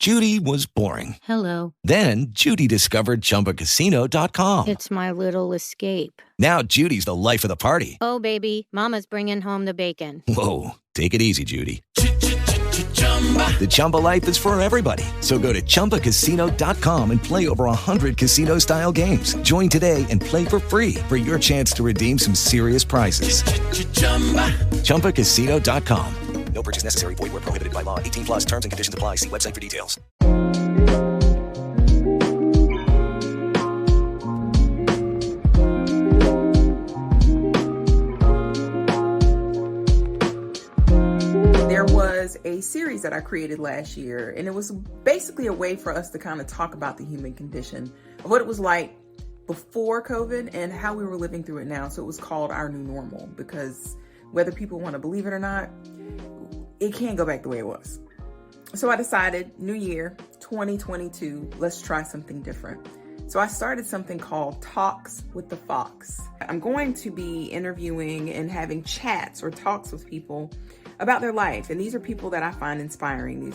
Judy was boring. Hello. Then Judy discovered ChumbaCasino.com. It's my little escape. Now Judy's the life of the party. Oh, baby, mama's bringing home the bacon. Whoa, take it easy, Judy. The Chumba life is for everybody. So go to ChumbaCasino.com and play over 100 casino-style games. Join today and play for free for your chance to redeem some serious prizes. ChumbaCasino.com. No purchase necessary. Void where prohibited by law. 18 plus terms and conditions apply. See website for details. There was a series that I created last year, and it was basically a way for us to kind of talk about the human condition, of what it was like before COVID and how we were living through it now. So it was called Our New Normal, because whether people want to believe it or not, it can't go back the way it was. So I decided, new year, 2022, let's try something different. So I started something called Talks with the Foxx. I'm going to be interviewing and having chats or talks with people about their life. And these are people that I find inspiring.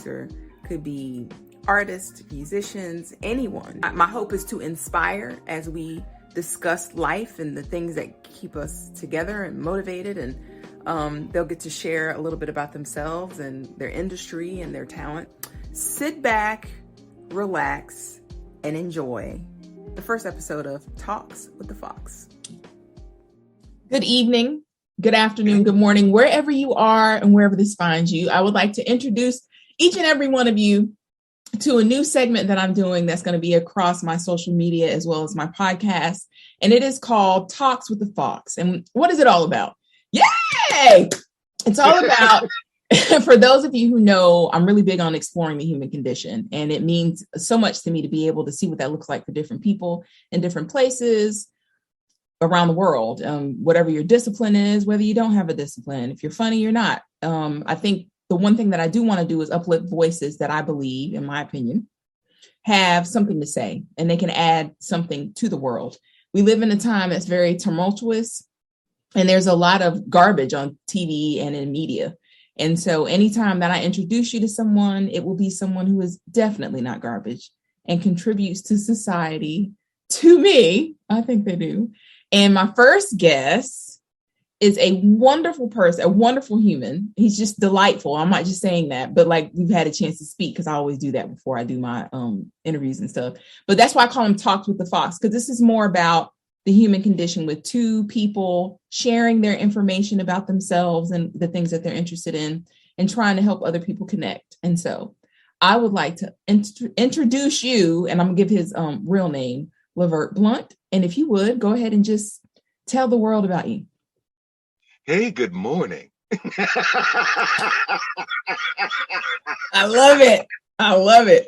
Could be artists, musicians, anyone. My hope is to inspire as we discuss life and the things that keep us together and motivated, and they'll get to share a little bit about themselves and their industry and their talent. Sit back, relax, and enjoy the first episode of Talks with the Foxx. Good evening, good afternoon, good morning, wherever you are and wherever this finds you. I would like to introduce each and every one of you to a new segment that I'm doing that's going to be across my social media as well as my podcast. And it is called Talks with the Foxx. And what is it all about? Yay! It's all about, for those of you who know, I'm really big on exploring the human condition. And it means so much to me to be able to see what that looks like for different people in different places around the world, whatever your discipline is, whether you don't have a discipline, if you're funny or not. I think the one thing that I do want to do is uplift voices that I believe, in my opinion, have something to say and they can add something to the world. We live in a time that's very tumultuous, and there's a lot of garbage on TV and in media. And so anytime that I introduce you to someone, it will be someone who is definitely not garbage and contributes to society, to me. I think they do. And my first guest is a wonderful person, a wonderful human. He's just delightful. I'm not just saying that, but like we've had a chance to speak, because I always do that before I do my interviews and stuff. But that's why I call him Talks with the Foxx, because this is more about the human condition with two people sharing their information about themselves and the things that they're interested in and trying to help other people connect. And so I would like to introduce you, and I'm gonna give his real name, Levert Blount. And if you would, go ahead and just tell the world about you. Hey, good morning. I love it. I love it.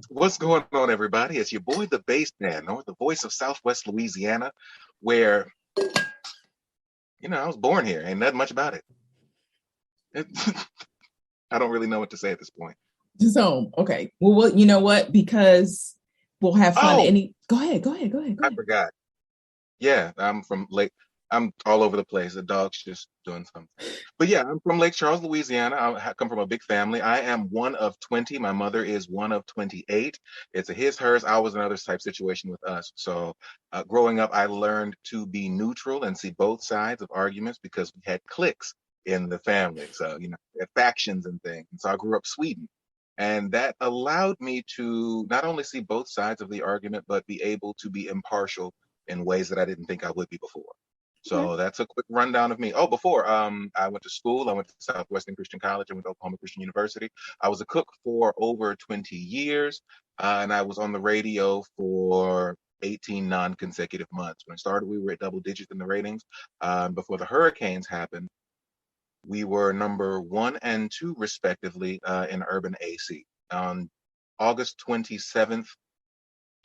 What's going on, everybody? It's your boy, the Bassman, or the voice of Southwest Louisiana, where, I was born here. Ain't nothing much about it. I don't really know what to say at this point. Just home. Okay. Well, you know what? Because we'll have fun. Go ahead. I forgot. Yeah, I'm all over the place. The dog's just doing something. But yeah, I'm from Lake Charles, Louisiana. I come from a big family. I am one of 20. My mother is one of 28. It's a his, hers, ours, and others type situation with us. So growing up, I learned to be neutral and see both sides of arguments, because we had cliques in the family. So, we had factions and things. And so I grew up Sweden. And that allowed me to not only see both sides of the argument, but be able to be impartial in ways that I didn't think I would be before. So that's a quick rundown of me. Oh, before I went to school, I went to Southwestern Christian College. I went to Oklahoma Christian University. I was a cook for over 20 years, and I was on the radio for 18 non-consecutive months. When I started, we were at double digits in the ratings. Before the hurricanes happened, we were number 1 and 2, respectively, in urban AC. On August 27th,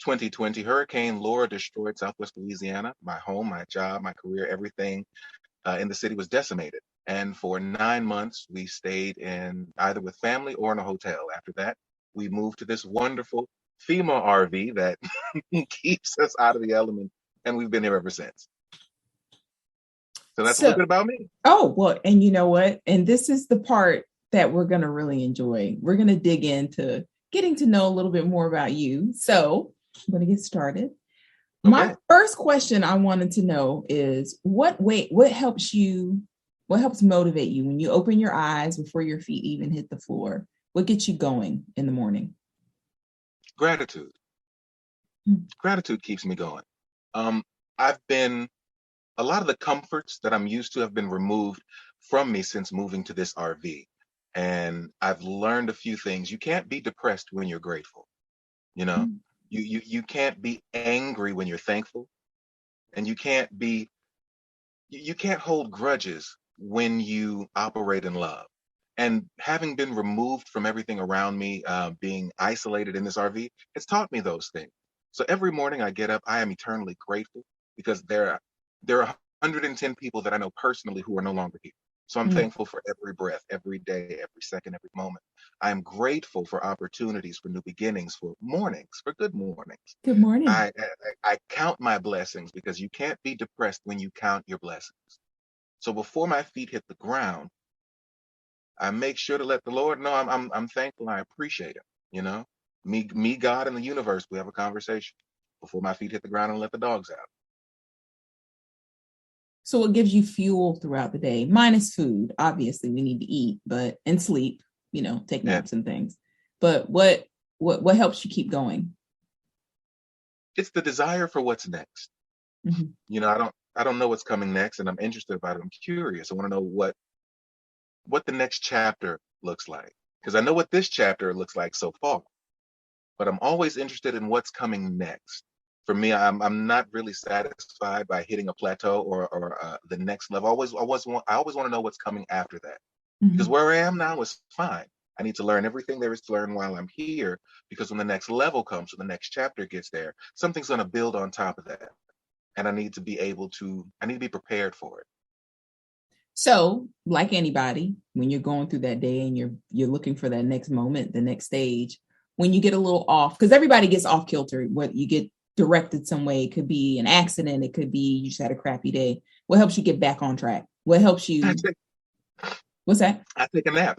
2020, Hurricane Laura destroyed Southwest Louisiana. My home, my job, my career, everything in the city was decimated. And for 9 months, we stayed in either with family or in a hotel. After that, we moved to this wonderful FEMA RV that keeps us out of the element. And we've been here ever since. So that's a little bit about me. Oh, well, and you know what? And this is the part that we're going to really enjoy. We're going to dig into getting to know a little bit more about you. So I'm going to get started. Okay. My first question I wanted to know is what helps motivate you when you open your eyes before your feet even hit the floor? What gets you going in the morning? Gratitude. Gratitude keeps me going. A lot of the comforts that I'm used to have been removed from me since moving to this RV. And I've learned a few things. You can't be depressed when you're grateful. You know, you can't be angry when you're thankful, and you can't hold grudges when you operate in love. And having been removed from everything around me, being isolated in this RV, it's taught me those things. So every morning I get up, I am eternally grateful because there are 110 people that I know personally who are no longer here. So I'm thankful for every breath, every day, every second, every moment. I am grateful for opportunities, for new beginnings, for mornings, for good mornings. Good morning. I count my blessings because you can't be depressed when you count your blessings. So before my feet hit the ground, I make sure to let the Lord know I'm thankful and I appreciate him. You know, me, God, and the universe, we have a conversation before my feet hit the ground and let the dogs out. So what gives you fuel throughout the day? Minus food. Obviously, we need to eat, and sleep, take naps and things. But what helps you keep going? It's the desire for what's next. Mm-hmm. You know, I don't know what's coming next, and I'm interested about it. I'm curious. I want to know what the next chapter looks like, because I know what this chapter looks like so far, but I'm always interested in what's coming next. For me, I'm not really satisfied by hitting a plateau or the next level. I always want to know what's coming after that, because where I am now is fine. I need to learn everything there is to learn while I'm here, because when the next level comes, when the next chapter gets there, something's going to build on top of that, and I need to be prepared for it. So, like anybody, when you're going through that day and you're looking for that next moment, the next stage, when you get a little off, because everybody gets off kilter, what you get directed some way. It could be an accident. It could be you just had a crappy day. What helps you get back on track? What helps you? What's that? I take a nap.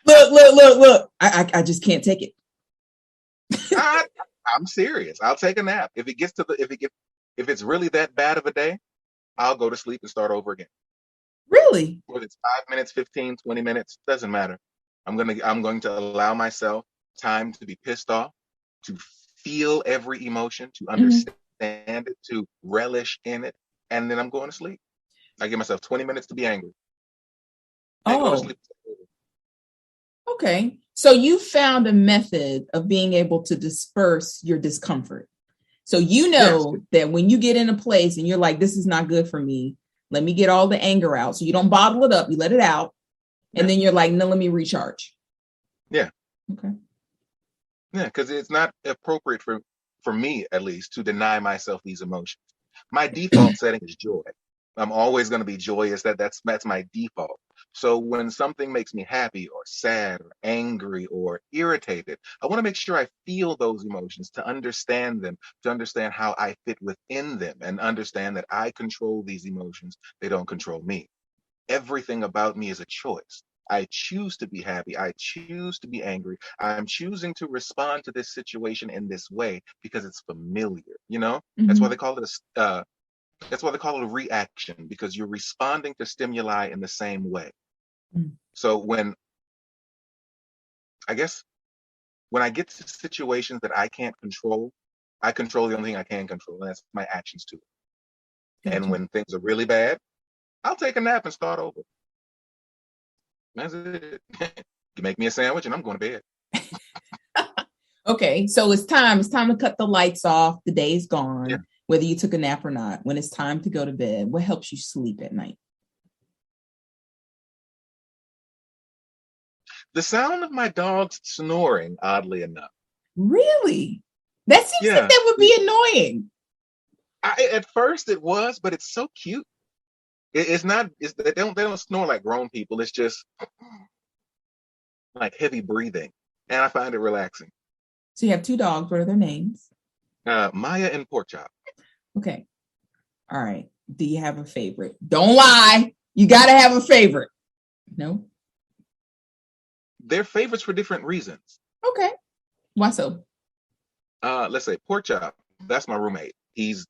Look. I just can't take it. I'm serious. I'll take a nap. If it's really that bad of a day, I'll go to sleep and start over again. Really? Whether it's 5 minutes, 15, 20 minutes, doesn't matter. I'm going to allow myself time to be pissed off, to feel every emotion, to understand it, to relish in it, and then I'm going to sleep. I give myself 20 minutes to be angry. Go to sleep. Okay. So you found a method of being able to disperse your discomfort. So that when you get in a place and you're like, this is not good for me, let me get all the anger out. So you don't bottle it up, you let it out. And then you're like, no, let me recharge. Yeah. Okay. Yeah, because it's not appropriate for me, at least, to deny myself these emotions. My default setting is joy. I'm always going to be joyous. That's my default. So when something makes me happy or sad or angry or irritated, I want to make sure I feel those emotions, to understand them, to understand how I fit within them, and understand that I control these emotions. They don't control me. Everything about me is a choice. I choose to be happy. I choose to be angry. I'm choosing to respond to this situation in this way because it's familiar. That's why they call it a reaction, because you're responding to stimuli in the same way. So when I get to situations that I can't control, I control the only thing I can control, and that's my actions to it. Gotcha. And when things are really bad, I'll take a nap and start over. That's it. You make me a sandwich and I'm going to bed. Okay, so it's time to cut the lights off. The day's gone. Yeah. Whether you took a nap or not, when it's time to go to bed, what helps you sleep at night? The sound of my dogs snoring, oddly enough. Really? That seems like that would be annoying. At first it was, but it's so cute. It's not. They don't snore like grown people. It's just like heavy breathing, and I find it relaxing. So you have 2 dogs. What are their names? Maya and Porkchop. Okay. All right. Do you have a favorite? Don't lie. You got to have a favorite. No? They're favorites for different reasons. Okay. Why so? Let's say pork chop. That's my roommate. He's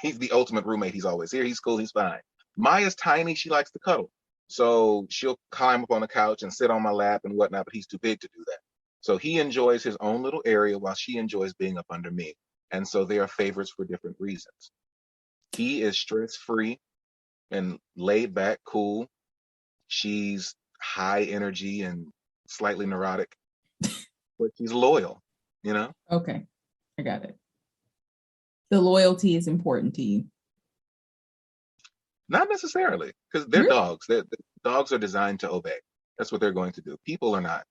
he's the ultimate roommate. He's always here. He's cool. He's fine. Maya's tiny. She likes to cuddle. So she'll climb up on the couch and sit on my lap and whatnot, but he's too big to do that. So he enjoys his own little area while she enjoys being up under me. And so they are favorites for different reasons. He is stress-free and laid back, cool. She's high energy and slightly neurotic, but she's loyal, you know? Okay. I got it. The loyalty is important to you. Not necessarily, because they're Really? dogs. Dogs are designed to obey. That's what they're going to do. People are not.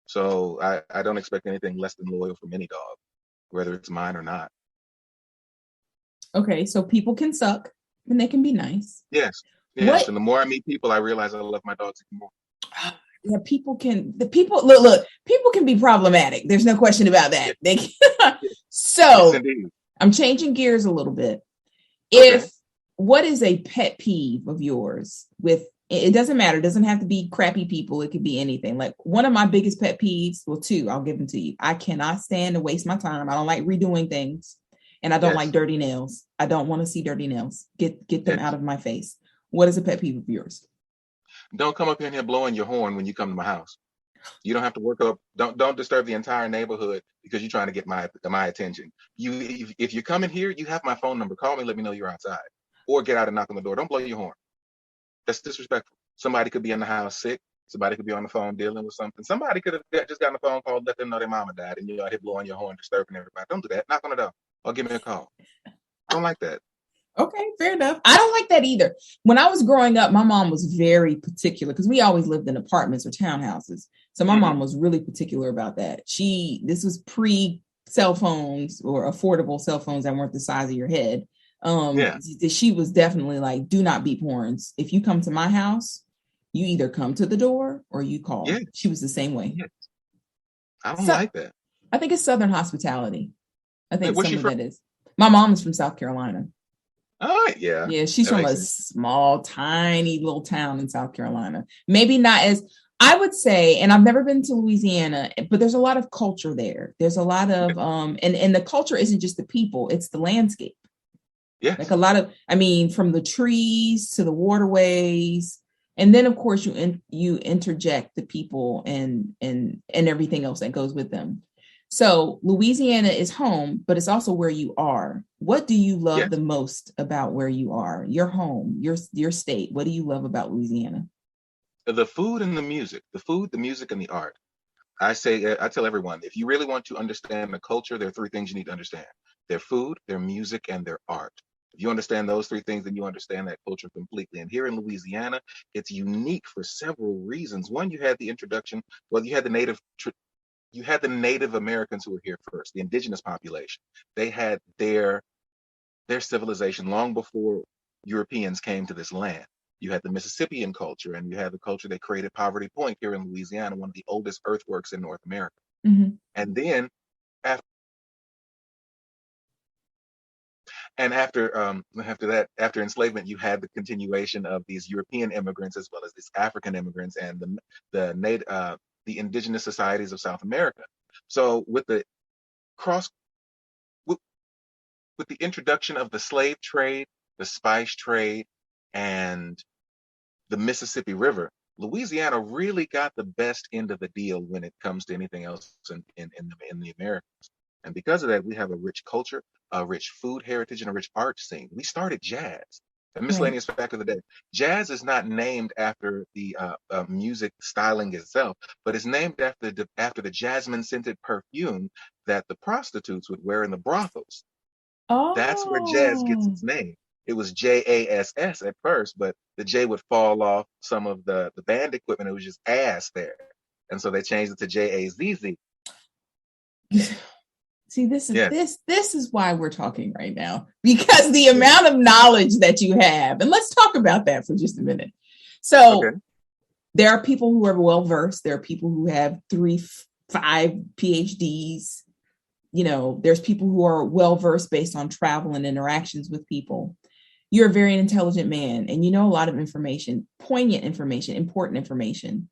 So I don't expect anything less than loyal from any dog, whether it's mine or not. Okay, so people can suck and they can be nice. Yes. What? And the more I meet people, I realize I love my dogs even more. Yeah, people can be problematic. There's no question about that. They can. So Yes, indeed. I'm changing gears a little bit. Okay. What is a pet peeve of yours with, it doesn't matter. It doesn't have to be crappy people. It could be anything. Like one of my biggest pet peeves, well, two, I'll give them to you. I cannot stand to waste my time. I don't like redoing things. And I don't like dirty nails. I don't want to see dirty nails. Get them out of my face. What is a pet peeve of yours? Don't come up in here blowing your horn when you come to my house. You don't have to work up. Don't disturb the entire neighborhood because you're trying to get my attention. If you come in here, you have my phone number. Call me. Let me know you're outside, or get out and knock on the door. Don't blow your horn. That's disrespectful. Somebody could be in the house sick. Somebody could be on the phone dealing with something. Somebody could have just gotten a phone call, let them know their mama died, and you're out here blowing your horn, disturbing everybody. Don't do that. Knock on the door or give me a call. Don't like that. Okay, fair enough. I don't like that either. When I was growing up, my mom was very particular because we always lived in apartments or townhouses. So my mom was really particular about that. This was pre-cell phones or affordable cell phones that weren't the size of your head. She was definitely like, do not beep horns. If you come to my house, you either come to the door or you call. Yeah. She was the same way. Yeah. I don't like that. I think it's Southern hospitality. I think some of that is. My mom is from South Carolina. All right, yeah. Yeah, she's from a small, tiny little town in South Carolina. Maybe not as, I would say, and I've never been to Louisiana, but there's a lot of culture there. There's a lot of, and the culture isn't just the people, it's the landscape. Yeah. Like a lot of, from the trees to the waterways. And then, of course, you interject the people and everything else that goes with them. So Louisiana is home, but it's also where you are. What do you love the most about where you are? Your home, your state. What do you love about Louisiana? The food and the music. The food, the music, and the art. I tell everyone, if you really want to understand the culture, there are three things you need to understand. Their food, their music, and their art. If you understand those three things, then you understand that culture completely. And here in Louisiana, it's unique for several reasons. One, you had the introduction, you had the Native Americans who were here first, the indigenous population. They had their civilization long before Europeans came to this land. You had the Mississippian culture, and you had the culture that created Poverty Point here in Louisiana, one of the oldest earthworks in North America. Mm-hmm. And then after enslavement, you had the continuation of these European immigrants as well as these African immigrants and the indigenous societies of South America. So with the introduction of the slave trade, the spice trade, and the Mississippi River, Louisiana really got the best end of the deal when it comes to anything else in the Americas. And because of that, we have a rich culture, a rich food heritage, and a rich art scene. We started jazz. A miscellaneous fact of the day: jazz is not named after the music styling itself, but it's named after the jasmine-scented perfume that the prostitutes would wear in the brothels. Oh. That's where jazz gets its name. It was JASS at first, but the J would fall off some of the band equipment. It was just ass there, and so they changed it to JAZZ. See, this is why we're talking right now, because the amount of knowledge that you have, and let's talk about that for just a minute. So there are people who are well-versed. There are people who have 3-5 PhDs. There's people who are well-versed based on travel and interactions with people. You're a very intelligent man, and you know a lot of information, poignant information, important information.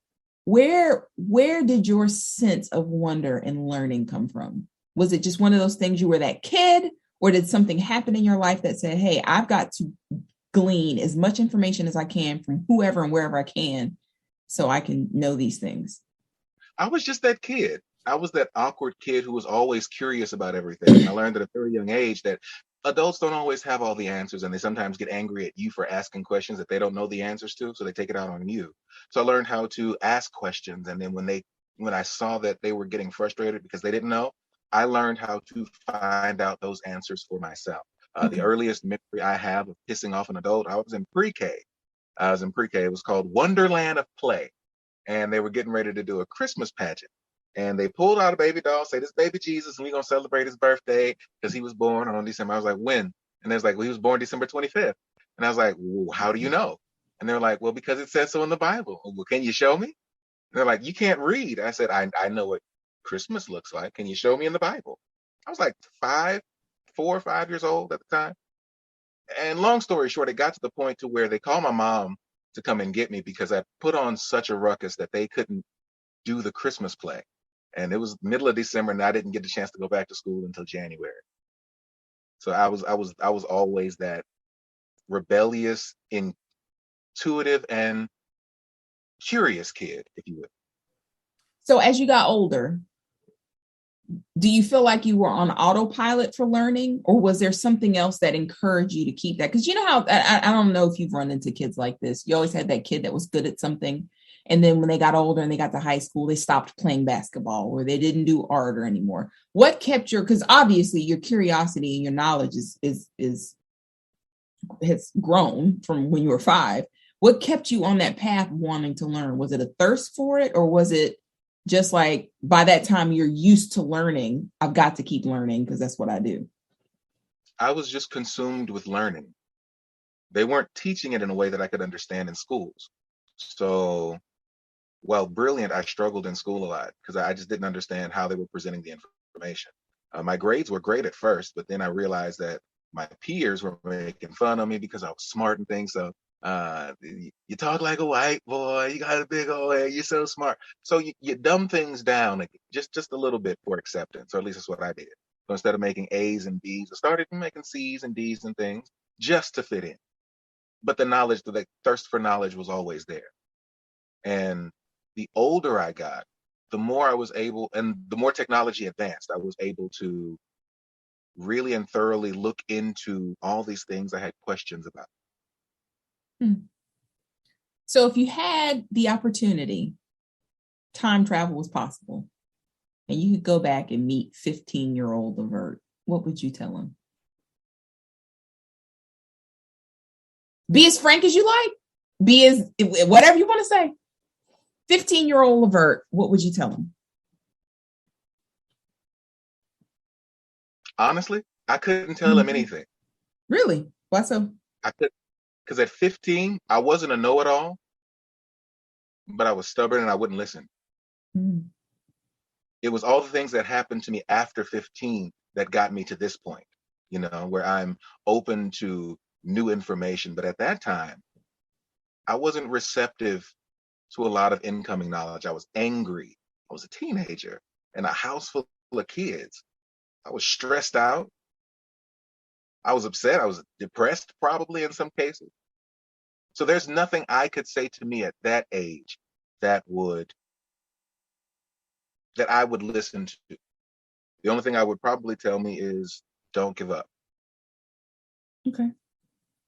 where did your sense of wonder and learning come from? Was it just one of those things you were that kid, or did something happen in your life that said, hey, I've got to glean as much information as I can from whoever and wherever I can so I can know these things? I was just that kid. I was that awkward kid who was always curious about everything. And I learned at a very young age that adults don't always have all the answers, and they sometimes get angry at you for asking questions that they don't know the answers to, so they take it out on you. So I learned how to ask questions, and then when I saw that they were getting frustrated because they didn't know, I learned how to find out those answers for myself. The earliest memory I have of pissing off an adult, I was in pre-K. It was called Wonderland of Play, and they were getting ready to do a Christmas pageant. And they pulled out a baby doll, say, this baby Jesus, and we're going to celebrate his birthday because he was born on December. I was like, when? And they was like, well, he was born December 25th. And I was like, well, how do you know? And they're like, well, because it says so in the Bible. Well, can you show me? And they're like, you can't read. I said, I know what Christmas looks like. Can you show me in the Bible? I was like 4 or 5 years old at the time. And long story short, it got to the point to where they called my mom to come and get me because I put on such a ruckus that they couldn't do the Christmas play. And it was middle of December, and I didn't get the chance to go back to school until January. So I was always that rebellious, intuitive, and curious kid, if you would. So as you got older, do you feel like you were on autopilot for learning, or was there something else that encouraged you to keep that? Because you know how, I don't know if you've run into kids like this. You always had that kid that was good at something, and then when they got older and they got to high school, they stopped playing basketball, or they didn't do art or anymore. What kept because obviously your curiosity and your knowledge has grown from when you were 5. What kept you on that path wanting to learn? Was it a thirst for it, or was it just like by that time you're used to learning? I've got to keep learning because that's what I do. I was just consumed with learning. They weren't teaching it in a way that I could understand in schools. So, while brilliant, I struggled in school a lot because I just didn't understand how they were presenting the information. My grades were great at first, but then I realized that my peers were making fun of me because I was smart and things. So you talk like a white boy, you got a big old head, you're so smart. So you dumb things down just a little bit for acceptance, or at least that's what I did. So instead of making A's and B's, I started making C's and D's and things just to fit in. But the thirst for knowledge was always there. And the older I got, the more I was able, and the more technology advanced, I was able to really and thoroughly look into all these things I had questions about. So if you had the opportunity, time travel was possible, and you could go back and meet 15-year-old Levert, what would you tell him? Be as frank as you like. Be as whatever you want to say. 15-year-old Levert, what would you tell him? Honestly, I couldn't tell him anything. Really? Why so? I could, because at 15, I wasn't a know-it-all, but I was stubborn and I wouldn't listen. It was all the things that happened to me after 15 that got me to this point, where I'm open to new information. But at that time, I wasn't receptive to a lot of incoming knowledge. I was angry. I was a teenager in a house full of kids. I was stressed out. I was upset. I was depressed, probably in some cases. So there's nothing I could say to me at that age that I would listen to. The only thing I would probably tell me is don't give up. Okay.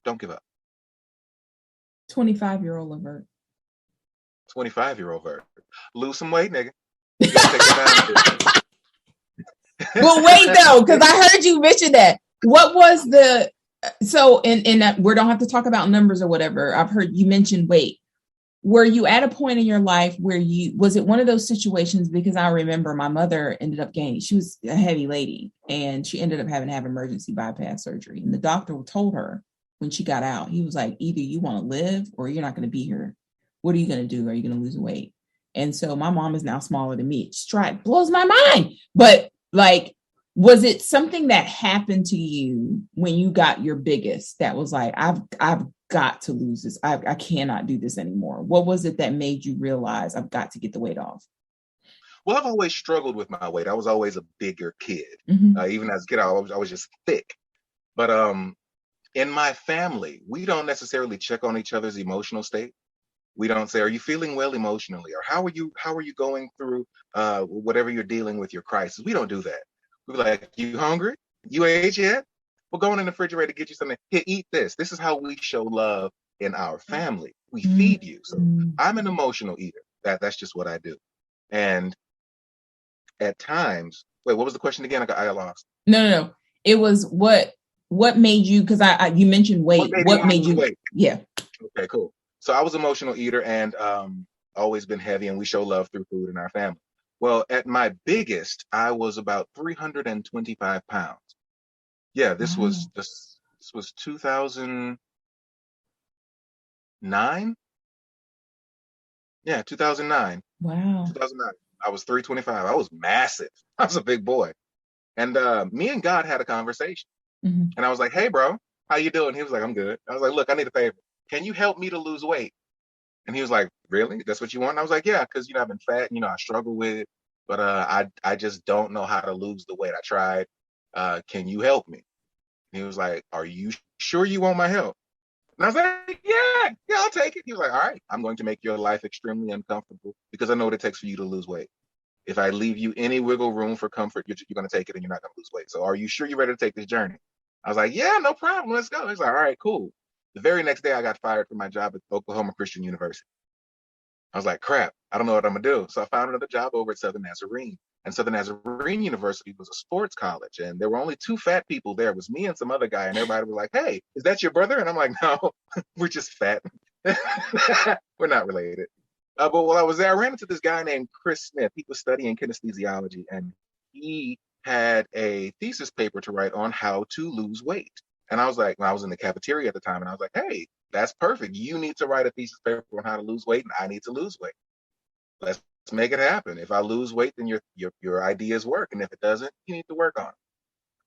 Don't give up. 25-year-old Levert. 25-year-old Vert. Lose some weight, nigga. You gotta take that down. Well, wait though, because I heard you mention that. What was we don't have to talk about numbers or whatever. I've heard you mention weight. Were you at a point in your life where was it one of those situations? Because I remember my mother ended up she was a heavy lady, and she ended up having to have emergency bypass surgery. And the doctor told her when she got out, he was like, either you want to live or you're not going to be here. What are you going to do? Are you going to lose weight? And so my mom is now smaller than me. It blows my mind. But was it something that happened to you when you got your biggest that was like, I've got to lose this. I cannot do this anymore. What was it that made you realize I've got to get the weight off? Well, I've always struggled with my weight. I was always a bigger kid. Even as a kid, I was just thick. But in my family, we don't necessarily check on each other's emotional state. We don't say, "Are you feeling well emotionally?" Or "How are you going through whatever you're dealing with, your crisis?" We don't do that. We're like, "You hungry? You ate yet? We're going in the refrigerator to get you something. Here, eat this." This is how we show love in our family. We feed you. So I'm an emotional eater. That's just what I do. And at times, wait, what was the question again? I got lost. No. It was what made you, because you mentioned weight. What made you weight? Yeah. Okay, cool. So I was an emotional eater and always been heavy, and we show love through food in our family. Well, at my biggest, I was about 325 pounds. Yeah, this was 2009. Yeah, 2009. Wow. 2009. I was 325. I was massive. I was a big boy. And me and God had a conversation. And I was like, "Hey, bro, how you doing?" He was like, "I'm good." I was like, "Look, I need a favor. Can you help me to lose weight?" And he was like, "Really? That's what you want?" And I was like, "Yeah, because, I've been fat, I struggle with it, but I just don't know how to lose the weight. I tried. Can you help me?" And he was like, "Are you sure you want my help?" And I was like, yeah, I'll take it. He was like, "All right, I'm going to make your life extremely uncomfortable because I know what it takes for you to lose weight. If I leave you any wiggle room for comfort, you're going to take it and you're not going to lose weight. So are you sure you're ready to take this journey?" I was like, "Yeah, no problem. Let's go." He's like, "All right, cool." The very next day, I got fired from my job at Oklahoma Christian University. I was like, "Crap, I don't know what I'm going to do." So I found another job over at Southern Nazarene. And Southern Nazarene University was a sports college. And there were only two fat people there. It was me and some other guy. And everybody was like, "Hey, is that your brother?" And I'm like, "No, we're just fat." We're not related. But while I was there, I ran into this guy named Chris Smith. He was studying kinesthesiology. And he had a thesis paper to write on how to lose weight. And I was like, I was in the cafeteria at the time. And I was like, "Hey, that's perfect. You need to write a thesis paper on how to lose weight. And I need to lose weight. Let's make it happen. If I lose weight, then your ideas work. And if it doesn't, you need to work on it."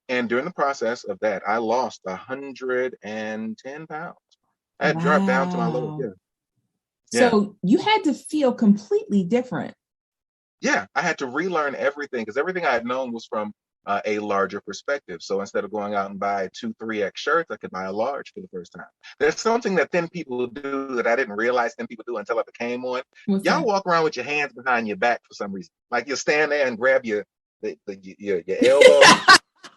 And during the process of that, I lost 110 pounds. I had dropped down to my lowest. So you had to feel completely different. Yeah, I had to relearn everything because everything I had known was from a larger perspective. So instead of going out and buy 2-3X shirts, I could buy a large for the first time. There's something that thin people do that I didn't realize thin people do until I became one. What's Y'all that? walk around with your hands behind your back for some reason. Like you stand there and grab your elbow.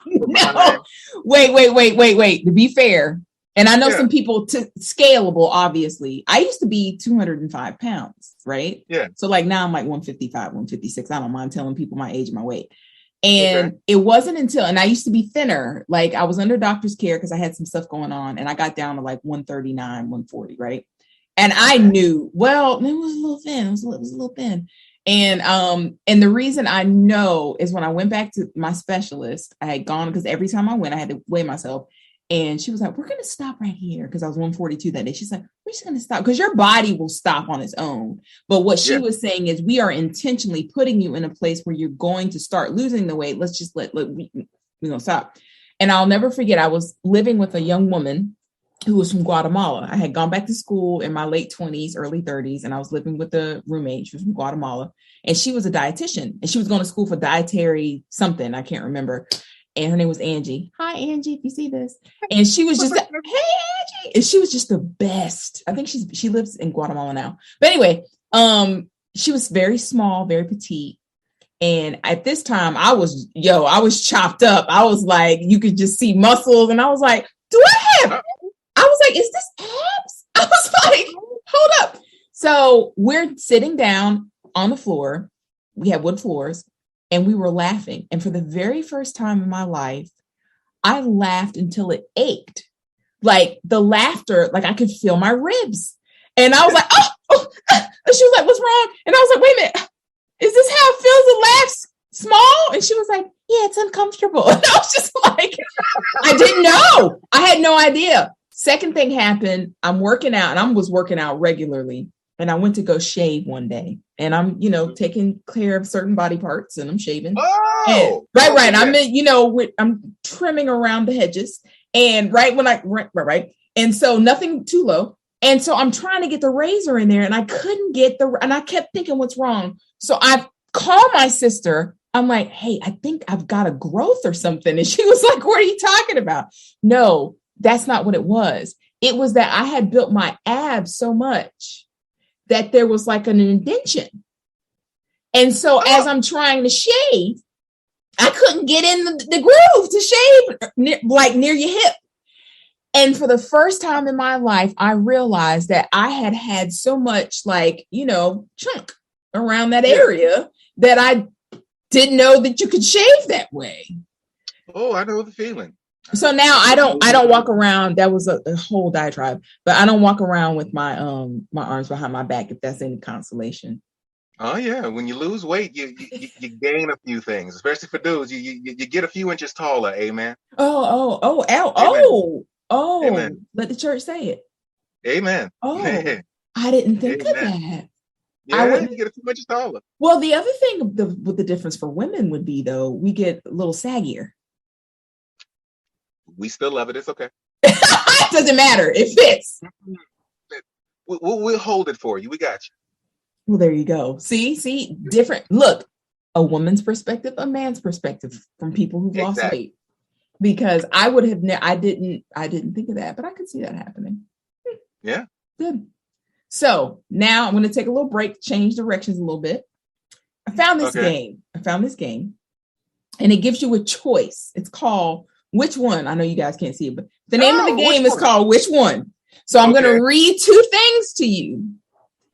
No. Wait. To be fair, and I know some people scalable, obviously. I used to be 205 pounds, right? Yeah. So like now I'm like 155, 156. I don't mind telling people my age and my weight. And it wasn't until, and I used to be thinner, like I was under doctor's care because I had some stuff going on, and I got down to like 139, 140, right? And I knew, well, it was a little thin. It was a little thin. And the reason I know is when I went back to my specialist, I had gone, because every time I went, I had to weigh myself. And she was like, "We're going to stop right here." Because I was 142 that day. She's like, "We're just going to stop because your body will stop on its own." But what she was saying is we are intentionally putting you in a place where you're going to start losing the weight. Let's just we're going to stop. And I'll never forget, I was living with a young woman who was from Guatemala. I had gone back to school in my late 20s, early 30s, and I was living with a roommate. She was from Guatemala, and she was a dietitian, and she was going to school for dietary something. I can't remember. And her name was Angie. Hi, Angie, if you see this. And she was just, "Hey, Angie." And she was just the best. I think she lives in Guatemala now. But anyway, she was very small, very petite. And at this time, I was chopped up. I was like, you could just see muscles. And I was like, I was like, "Is this abs?" I was like, hold up. So we're sitting down on the floor. We had wood floors. And we were laughing. And for the very first time in my life, I laughed until it ached. Like the laughter, like I could feel my ribs. And I was like, oh. And she was like, "What's wrong?" And I was like, "Wait a minute. Is this how it feels to laugh small?" And she was like, "Yeah, it's uncomfortable." And I was just like, I didn't know. I had no idea. Second thing happened. I'm working out, and I was working out regularly. And I went to go shave one day, and I'm, taking care of certain body parts, and I'm shaving. Oh, and, right. I'm, I'm trimming around the hedges. And right when And so nothing too low. And so I'm trying to get the razor in there and I couldn't get and I kept thinking, what's wrong? So I called my sister. I'm like, hey, I think I've got a growth or something. And she was like, what are you talking about? No, that's not what it was. It was that I had built my abs so much that there was like an indentation. And so as I'm trying to shave, I couldn't get in the groove to shave like near your hip. And for the first time in my life, I realized that I had so much chunk around that area that I didn't know that you could shave that way. Oh, I know the feeling. So now I don't walk around. That was a whole diatribe, but I don't walk around with my my arms behind my back, if that's any consolation. Oh yeah, when you lose weight, you gain a few things, especially for dudes. You get a few inches taller. Amen. Amen. Let the church say it. Amen. Oh, I didn't think of that. Yeah, you get a few inches taller. Well, the other thing with the difference for women would be, though, we get a little saggier. We still love it. It's okay. It doesn't matter. It fits. We'll hold it for you. We got you. Well, there you go. See, different. Look, a woman's perspective, a man's perspective from people who've lost weight. Because I would have, I didn't think of that, but I could see that happening. Yeah. Good. So now I'm going to take a little break, change directions a little bit. I found this game, and it gives you a choice. It's called Which One? I know you guys can't see it, but the name of the game is called Which One? So I'm going to read two things to you.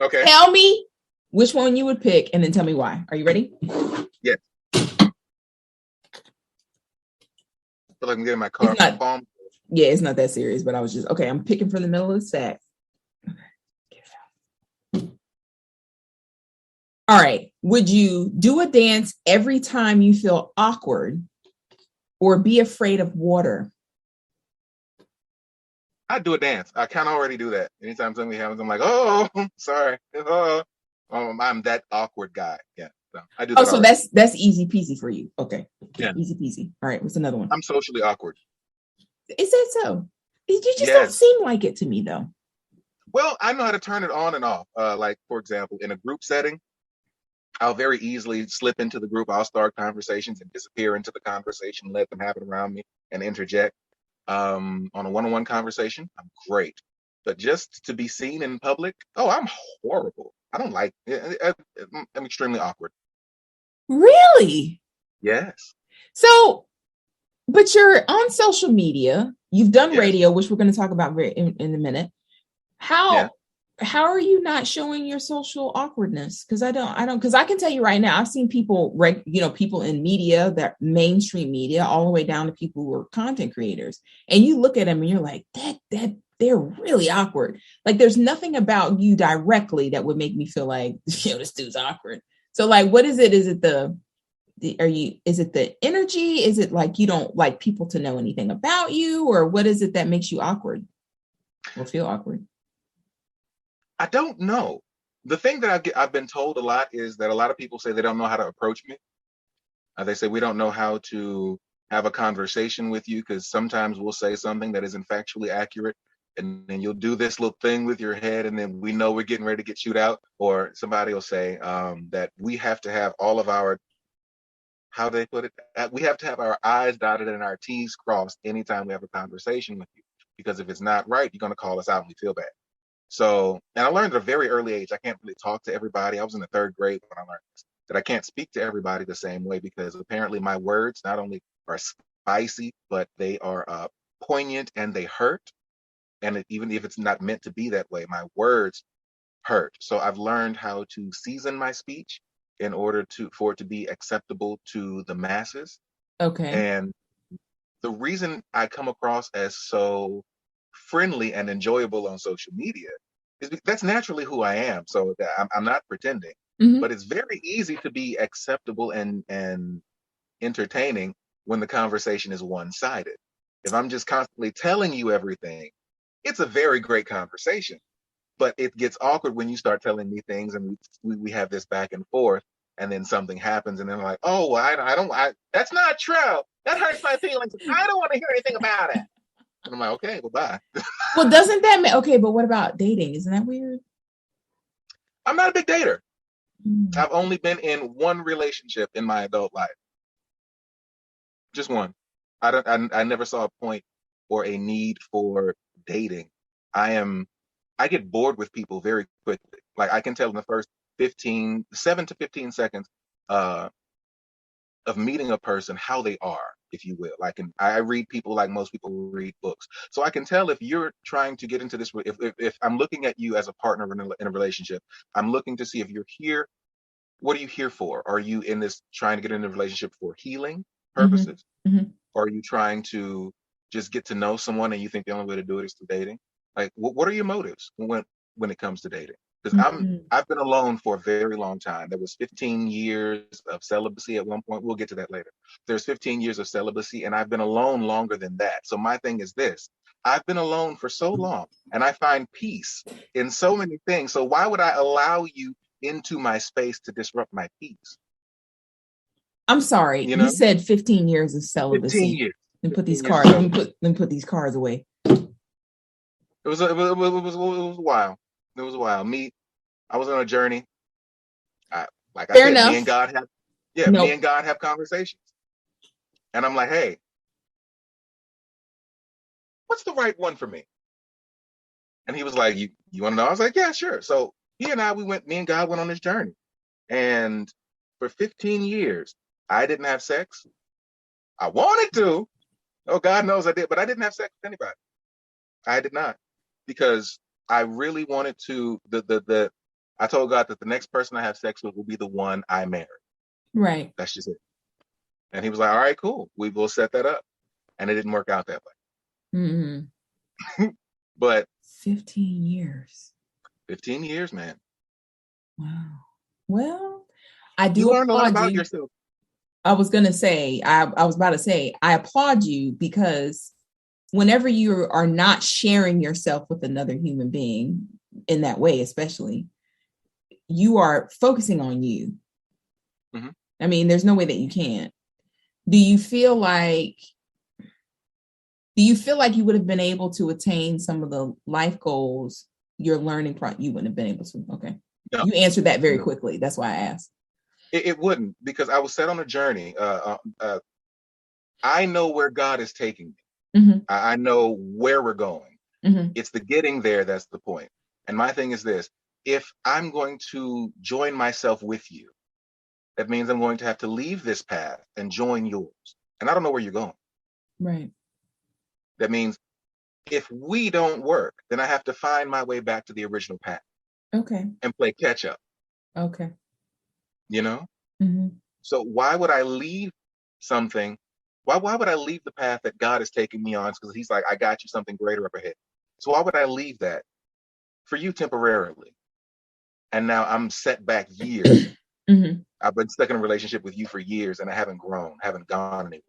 Okay. Tell me which one you would pick, and then tell me why. Are you ready? Yes. I feel like I'm getting my car bomb. Yeah, it's not that serious, but I was just, I'm picking from the middle of the stack. All right. Would you do a dance every time you feel awkward or be afraid of water? I do a dance. I kind of already do that. Anytime something happens, I'm like, oh, sorry. I'm that awkward guy. Yeah. So I do that. So that's easy peasy for you. Okay. Yeah. Easy peasy. All right. What's another one? I'm socially awkward. Is that so? You just don't seem like it to me, though. Well, I know how to turn it on and off. Like, for example, in a group setting, I'll very easily slip into the group. I'll start conversations and disappear into the conversation, let them happen around me and interject. On a one-on-one conversation, I'm great. But just to be seen in public, I'm horrible. I don't like it. I'm extremely awkward. Really? Yes. So, but you're on social media. You've done radio, which we're going to talk about in a minute. How are you not showing your social awkwardness? Because because I can tell you right now, I've seen people, people in media, that mainstream media, all the way down to people who are content creators. And you look at them and you're like, that they're really awkward. Like there's nothing about you directly that would make me feel like, this dude's awkward. So like, what is it? Is it is it the energy? Is it like you don't like people to know anything about you? Or what is it that makes you awkward or feel awkward? I don't know. The thing that I've been told a lot is that a lot of people say they don't know how to approach me. They say we don't know how to have a conversation with you because sometimes we'll say something that isn't factually accurate, and then you'll do this little thing with your head, and then we know we're getting ready to get chewed out. Or somebody will say that we have to have all of our, how they put it, we have to have our I's dotted and our T's crossed anytime we have a conversation with you, because if it's not right, you're going to call us out and we feel bad. So, and I learned at a very early age, I can't really talk to everybody. I was in the third grade when I learned this, that I can't speak to everybody the same way, because apparently my words not only are spicy, but they are poignant and they hurt. And even if it's not meant to be that way, my words hurt. So I've learned how to season my speech in order for it to be acceptable to the masses. Okay. And the reason I come across as so friendly and enjoyable on social media is because that's naturally who I am. So I'm not pretending, but it's very easy to be acceptable and entertaining when the conversation is one-sided. If I'm just constantly telling you everything, it's a very great conversation, but it gets awkward when you start telling me things and we have this back and forth, and then something happens and then I'm like, I don't, that's not true. That hurts my feelings. I don't want to hear anything about it. And I'm like, okay, well, bye. Well, doesn't that make, okay, but what about dating? Isn't that weird? I'm not a big dater. Mm. I've only been in one relationship in my adult life. Just one. I never saw a point or a need for dating. I get bored with people very quickly. Like I can tell in the first 7 to 15 seconds uh, of meeting a person how they are, if you will. I read people like most people read books. So I can tell if you're trying to get into this, if I'm looking at you as a partner in a relationship, I'm looking to see if you're here. What are you here for? Are you in this trying to get into a relationship for healing purposes? Mm-hmm. Or are you trying to just get to know someone and you think the only way to do it is through dating? Like, what are your motives when it comes to dating? Because Mm-hmm. I've been alone for a very long time. There was 15 years of celibacy at one point. We'll get to that later. There's 15 years of celibacy, and I've been alone longer than that. So my thing is this: I've been alone for so long, and I find peace in so many things. So why would I allow you into my space to disrupt my peace? I'm sorry. You You know, said 15 years of 15 celibacy. years. Then put these 15 years of cards. celibacy. Then put these cards away. It was a while. It was a while. I was on a journey. Like I Fair said, enough. me Nope. and God have conversations. And I'm like, hey, what's the right one for me? And he was like, you want to know? I was like, yeah, sure. So me and God went on this journey. And for 15 years, I didn't have sex. I wanted to. Oh, God knows I did, but I didn't have sex with anybody. I did not. Because I really wanted to, I told God that the next person I have sex with will be the one I marry. Right. That's just it. And he was like, all right, cool. We will set that up. And it didn't work out that way. Mm-hmm. But 15 years. 15 years, man. Wow. Well, I You do learned a lot applaud about you. yourself. I was going to say, I was about to say, I applaud you because whenever you are not sharing yourself with another human being in that way, especially, you are focusing on you. Mm-hmm. I mean, there's no way that you can't. Do you feel like you would have been able to attain some of the life goals you're learning you wouldn't have been able to? Okay. No, You answered that very no. quickly. That's why I asked. It wouldn't, because I was set on a journey. I know where God is taking me. Mm-hmm. I know where we're going. Mm-hmm. It's the getting there that's the point. And my thing is this: if I'm going to join myself with you, that means I'm going to have to leave this path and join yours. And I don't know where you're going. Right. That means if we don't work, then I have to find my way back to the original path. Okay. And play catch up. Okay. You know? Mm-hmm. So why would I leave something? Why would I leave the path that God is taking me on? Because he's like, I got you something greater up ahead. So why would I leave that for you temporarily? And now I'm set back years. Mm-hmm. I've been stuck in a relationship with you for years and I haven't grown, haven't gone anywhere.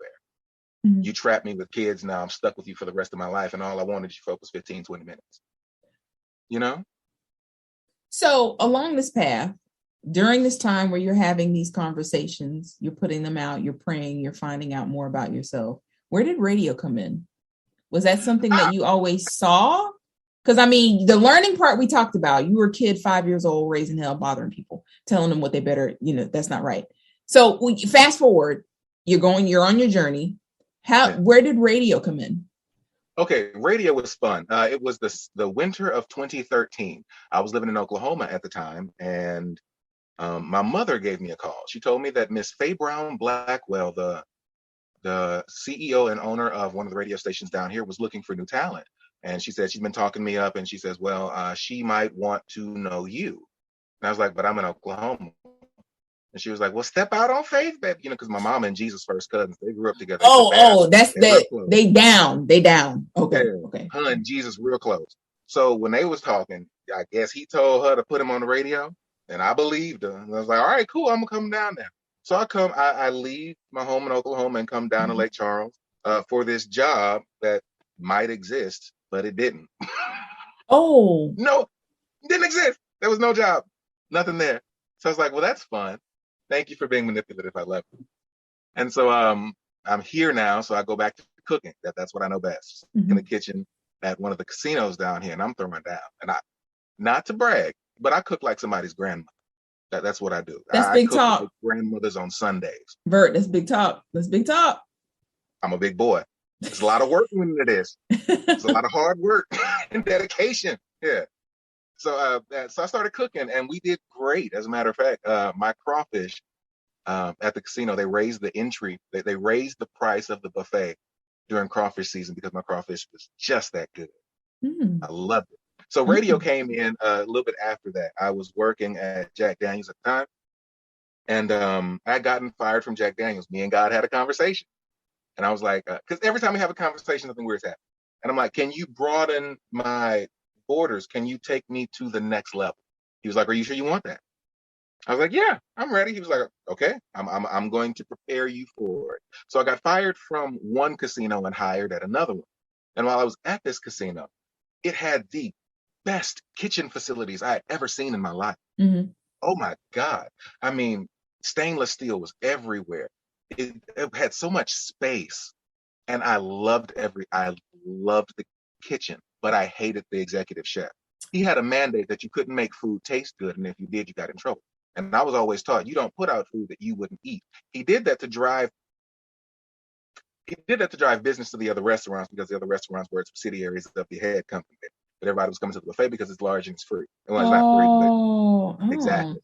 Mm-hmm. You trapped me with kids. Now I'm stuck with you for the rest of my life. And all I wanted you for was 15, 20 minutes. You know? So along this path, during this time where you're having these conversations, you're putting them out, you're praying, you're finding out more about yourself. Where did radio come in? Was that something that you always saw? Because I mean, the learning part we talked about, you were a kid, 5 years old, raising hell, bothering people, telling them what they better, that's not right. So fast forward, you're on your journey. Where did radio come in? Okay, radio was fun. It was the winter of 2013. I was living in Oklahoma at the time, and my mother gave me a call. She told me that Miss Faye Brown Blackwell, the CEO and owner of one of the radio stations down here, was looking for new talent. And she said she's been talking me up, and she says, well, she might want to know you. And I was like, but I'm in Oklahoma. And she was like, well, step out on faith, babe. Because my mom and Jesus first cousins, they grew up together. That's that. They down. Okay. Yeah, Okay. Her and Jesus real close. So when they was talking, I guess he told her to put him on the radio, and I believed her. And I was like, all right, cool, I'm gonna come down there. So I leave my home in Oklahoma and come down to Lake Charles for this job that might exist, but it didn't. Oh. No, it didn't exist. There was no job, nothing there. So I was like, well, that's fun. Thank you for being manipulative. I love you. And so I'm here now. So I go back to cooking. That's what I know best. In the kitchen at one of the casinos down here, and I'm throwing down. And I, not to brag, but I cook like somebody's grandmother. That's what I do. That's I big cook talk. with grandmothers on Sundays. Vert, that's big talk. That's big talk. I'm a big boy. There's a lot of work into this. It's a lot of hard work and dedication. Yeah. So I started cooking, and we did great. As a matter of fact, my crawfish at the casino, they raised the entry. They raised the price of the buffet during crawfish season because my crawfish was just that good. I loved it. So radio came in a little bit after that. I was working at Jack Daniels at the time, and I had gotten fired from Jack Daniels. Me and God had a conversation, and I was like, because every time we have a conversation, something weird's happening. And I'm like, can you broaden my borders? Can you take me to the next level? He was like, are you sure you want that? I was like, yeah, I'm ready. He was like, okay, I'm going to prepare you for it. So I got fired from one casino and hired at another one. And while I was at this casino, it had the best kitchen facilities I had ever seen in my life. Oh my God. I mean, stainless steel was everywhere. It had so much space. And I loved the kitchen, but I hated the executive chef. He had a mandate that you couldn't make food taste good. And if you did, you got in trouble. And I was always taught, you don't put out food that you wouldn't eat. He did that to drive business to the other restaurants, because the other restaurants were subsidiaries of the head company. But everybody was coming to the buffet because it's large and it's free. Well, it's not free, but exactly.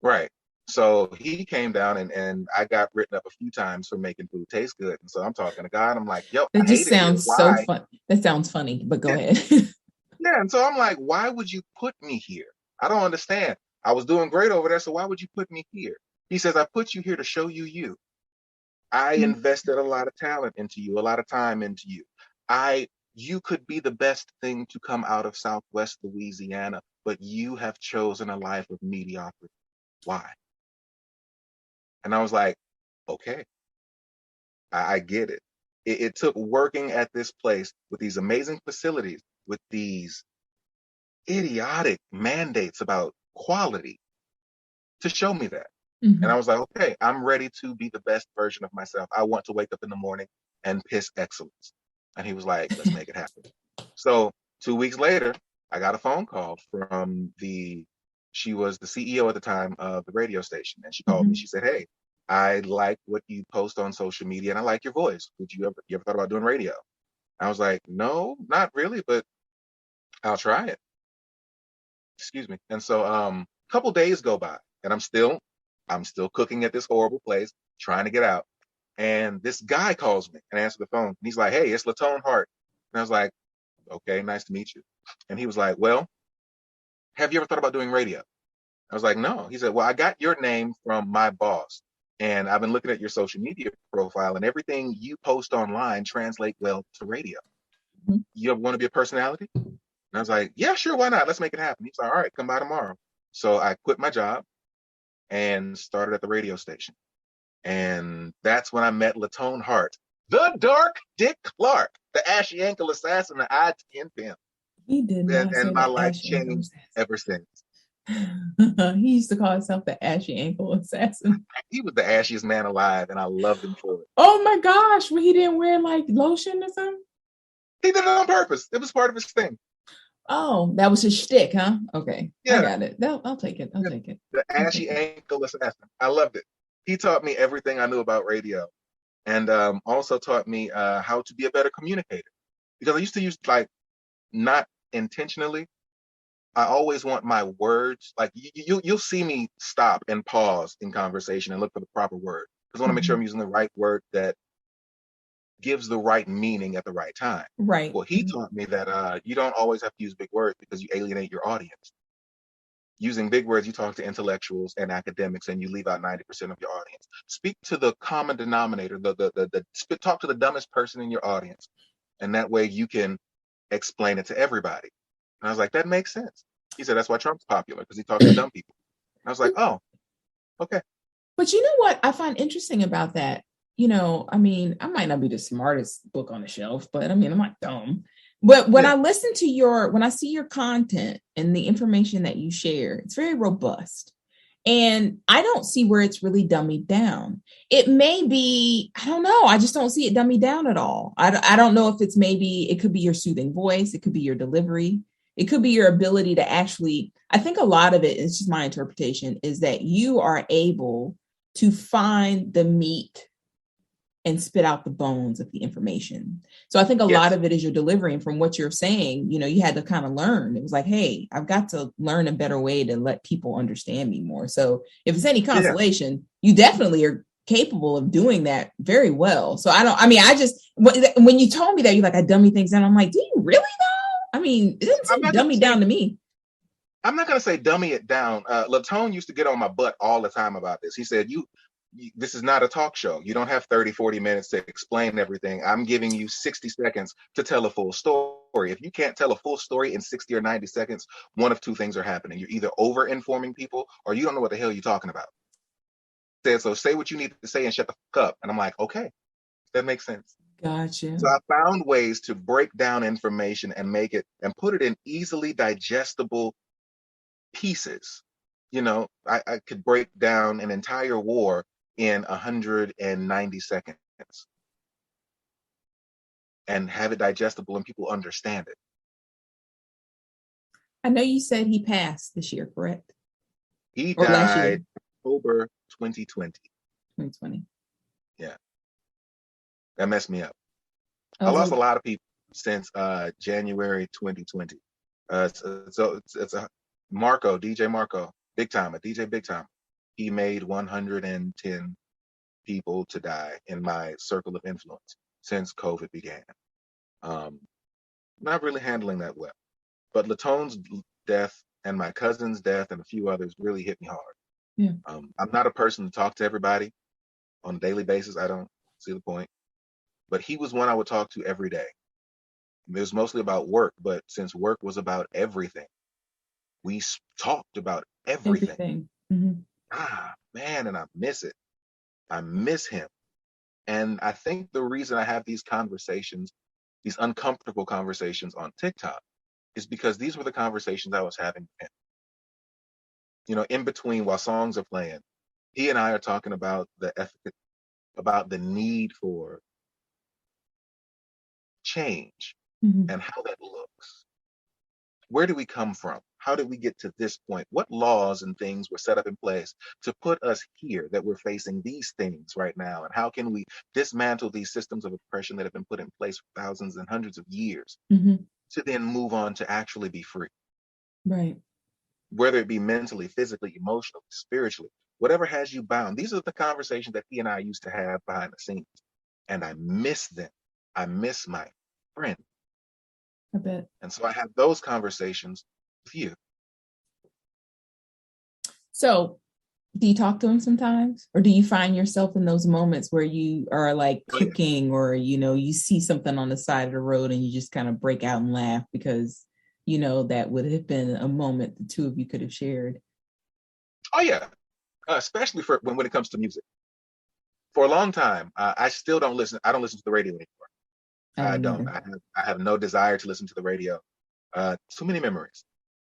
Right. So he came down and I got written up a few times for making food taste good. And so I'm talking to God. I'm like, yo, that just sounds so fun. That sounds funny, but go ahead. Yeah. And so I'm like, why would you put me here? I don't understand. I was doing great over there. So why would you put me here? He says, I put you here to show you. I invested a lot of talent into you, a lot of time into you. You could be the best thing to come out of Southwest Louisiana, but you have chosen a life of mediocrity. Why? And I was like, okay, I get it. It took working at this place with these amazing facilities, with these idiotic mandates about quality to show me that. And I was like, okay, I'm ready to be the best version of myself. I want to wake up in the morning and piss excellence. And he was like, let's make it happen. So 2 weeks later, I got a phone call from she was the CEO at the time of the radio station. And she called me. She said, hey, I like what you post on social media and I like your voice. You ever thought about doing radio? I was like, no, not really, but I'll try it. Excuse me. And so a couple days go by and I'm still cooking at this horrible place, trying to get out. And this guy calls me and answers the phone. And he's like, hey, it's Latone Hart. And I was like, okay, nice to meet you. And he was like, well, have you ever thought about doing radio? I was like, no. He said, well, I got your name from my boss. And I've been looking at your social media profile and everything you post online translate well to radio. You ever want to be a personality? And I was like, yeah, sure. Why not? Let's make it happen. He's like, all right, come by tomorrow. So I quit my job and started at the radio station. And that's when I met Latone Hart, the dark Dick Clark, the ashy ankle assassin, the I-10 pimp. He did not. And my life changed ever since. He used to call himself the ashy ankle assassin. He was the ashiest man alive, and I loved him for it. Oh my gosh, well, he didn't wear like lotion or something? He did it on purpose. It was part of his thing. Oh, that was his shtick, huh? Okay, yeah. I got it. I'll take it. I'll take it. The ashy ankle assassin. I loved it. He taught me everything I knew about radio, and also taught me how to be a better communicator. Because I used to use, like, not intentionally, I always want my words, like you'll see me stop and pause in conversation and look for the proper word. Because I want to make sure I'm using the right word that gives the right meaning at the right time. Right. Well, he taught me that you don't always have to use big words because you alienate your audience. Using big words, you talk to intellectuals and academics and you leave out 90% of your audience. Speak to the common denominator, talk to the dumbest person in your audience. And that way you can explain it to everybody. And I was like, that makes sense. He said, that's why Trump's popular, because he talks to dumb people. And I was like, oh, okay. But you know what I find interesting about that? You know, I mean, I might not be the smartest book on the shelf, but I mean, I'm not dumb. But when I listen to when I see your content and the information that you share, it's very robust. And I don't see where it's really dummied down. It may be, I don't know. I just don't see it dummied down at all. I don't know if it's maybe, it could be your soothing voice. It could be your delivery. It could be your ability to actually, I think a lot of it, it's just my interpretation, is that you are able to find the meat and spit out the bones of the information. So I think a lot of it is your delivery. And from what you're saying, you know, you had to kind of learn. It was like, hey, I've got to learn a better way to let people understand me more. So if it's any consolation, you definitely are capable of doing that very well. So I just, when you told me that, you're like, I dummy things down. I'm like, do you really know? I mean, it didn't seem dummy down to me. I'm not going to say dummy it down. Latone used to get on my butt all the time about this. He said, this is not a talk show. You don't have 30, 40 minutes to explain everything. I'm giving you 60 seconds to tell a full story. If you can't tell a full story in 60 or 90 seconds, one of two things are happening. You're either over informing people or you don't know what the hell you're talking about. So say what you need to say and shut the fuck up. And I'm like, okay, that makes sense. Gotcha. So I found ways to break down information and make it and put it in easily digestible pieces. You know, I could break down an entire war in 190 seconds and have it digestible and people understand it. I know you said he passed this year, correct? He died October 2020. 2020. Yeah. That messed me up. I lost a lot of people since January 2020. So it's a Marco, DJ Marco, big time, a DJ big time. He made 110 people to die in my circle of influence since COVID began. Not really handling that well. But Latone's death and my cousin's death and a few others really hit me hard. Yeah. I'm not a person to talk to everybody on a daily basis. I don't see the point. But he was one I would talk to every day. It was mostly about work, but since work was about everything, we talked about everything. Mm-hmm. Man, and I miss it. I miss him. And I think the reason I have these conversations, these uncomfortable conversations on TikTok, is because these were the conversations I was having with him. You know, in between while songs are playing, he and I are talking about the need for change and how that looks. Where do we come from? How did we get to this point? What laws and things were set up in place to put us here that we're facing these things right now? And how can we dismantle these systems of oppression that have been put in place for thousands and hundreds of years to then move on to actually be free? Right. Whether it be mentally, physically, emotionally, spiritually, whatever has you bound. These are the conversations that he and I used to have behind the scenes. And I miss them. I miss my friend. I bet. And so I have those conversations with you. So do you talk to him sometimes? Or do you find yourself in those moments where you are like cooking or, you know, you see something on the side of the road and you just kind of break out and laugh because, you know, that would have been a moment the two of you could have shared? Oh, yeah. Especially for when it comes to music. For a long time, I still don't listen. I don't listen to the radio anymore. I don't. I have no desire to listen to the radio. Too many memories.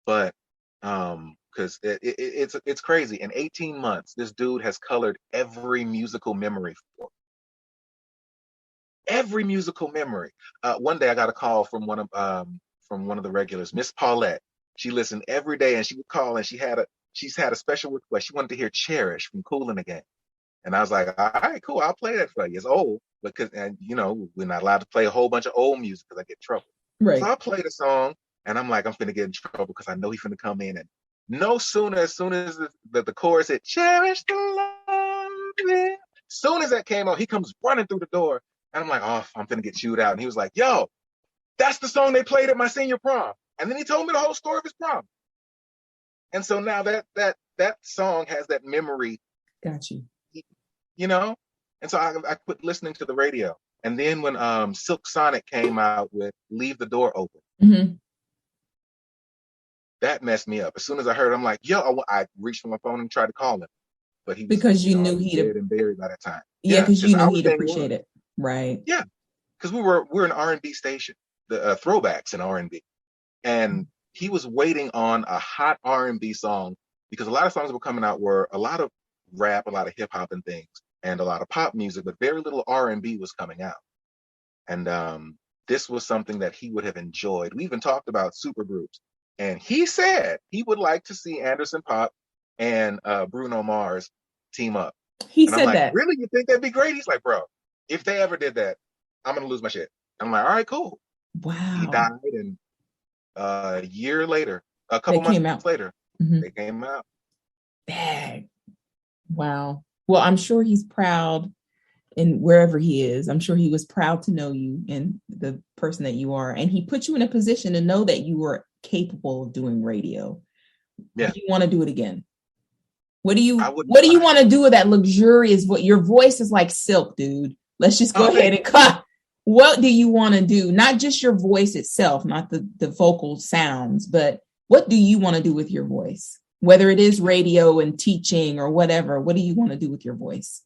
But because it's crazy. In 18 months, this dude has colored every musical memory for me. Every musical memory. One day I got a call from one of the regulars, Miss Paulette. She listened every day, and she would call, and she's had a special request. She wanted to hear "Cherish" from Kool and the Gang. And I was like, all right, cool, I'll play that for you. It's old, and you know, we're not allowed to play a whole bunch of old music because I get in trouble. Right. So I played a song, and I'm like, I'm finna get in trouble because I know he's finna come in. And no sooner, as soon as the chorus hit, "Cherish the love," soon as that came out, he comes running through the door, and I'm like, oh, I'm finna get chewed out. And he was like, yo, that's the song they played at my senior prom. And then he told me the whole story of his prom. And so now that song has that memory. Got you. You know, and so I quit listening to the radio. And then when Silk Sonic came out with "Leave the Door Open," that messed me up. As soon as I heard it, I'm like, yo, I reached for my phone and tried to call him, but he was, because you knew he'd dead and buried by that time. Yeah, because you knew he'd appreciate it, right? Yeah, because we're an R&B station, the throwbacks in R&B, and he was waiting on a hot R&B song because a lot of songs that were coming out were a lot of rap, a lot of hip hop and things, and a lot of pop music, but very little R&B was coming out. And this was something that he would have enjoyed. We even talked about supergroups, and he said he would like to see Anderson .Paak and Bruno Mars team up. He and said I'm like, that. really? You think that'd be great? He's like, bro, if they ever did that, I'm gonna lose my shit. I'm like, all right, cool. Wow. He died, and a year later, a couple They came months out. later, Mhm. they came out. Dang. Wow. Well, I'm sure he's proud in wherever he is. I'm sure he was proud to know you and the person that you are. And he put you in a position to know that you were capable of doing radio. Yeah. Do you want to do it again? What do you I wouldn't what do you mind. want to do with that luxurious voice? Your voice is like silk, dude. Let's just go Oh, ahead and cut. What do you want to do? Not just your voice itself, not the vocal sounds, but what do you want to do with your voice? Whether it is radio and teaching or whatever, what do you want to do with your voice?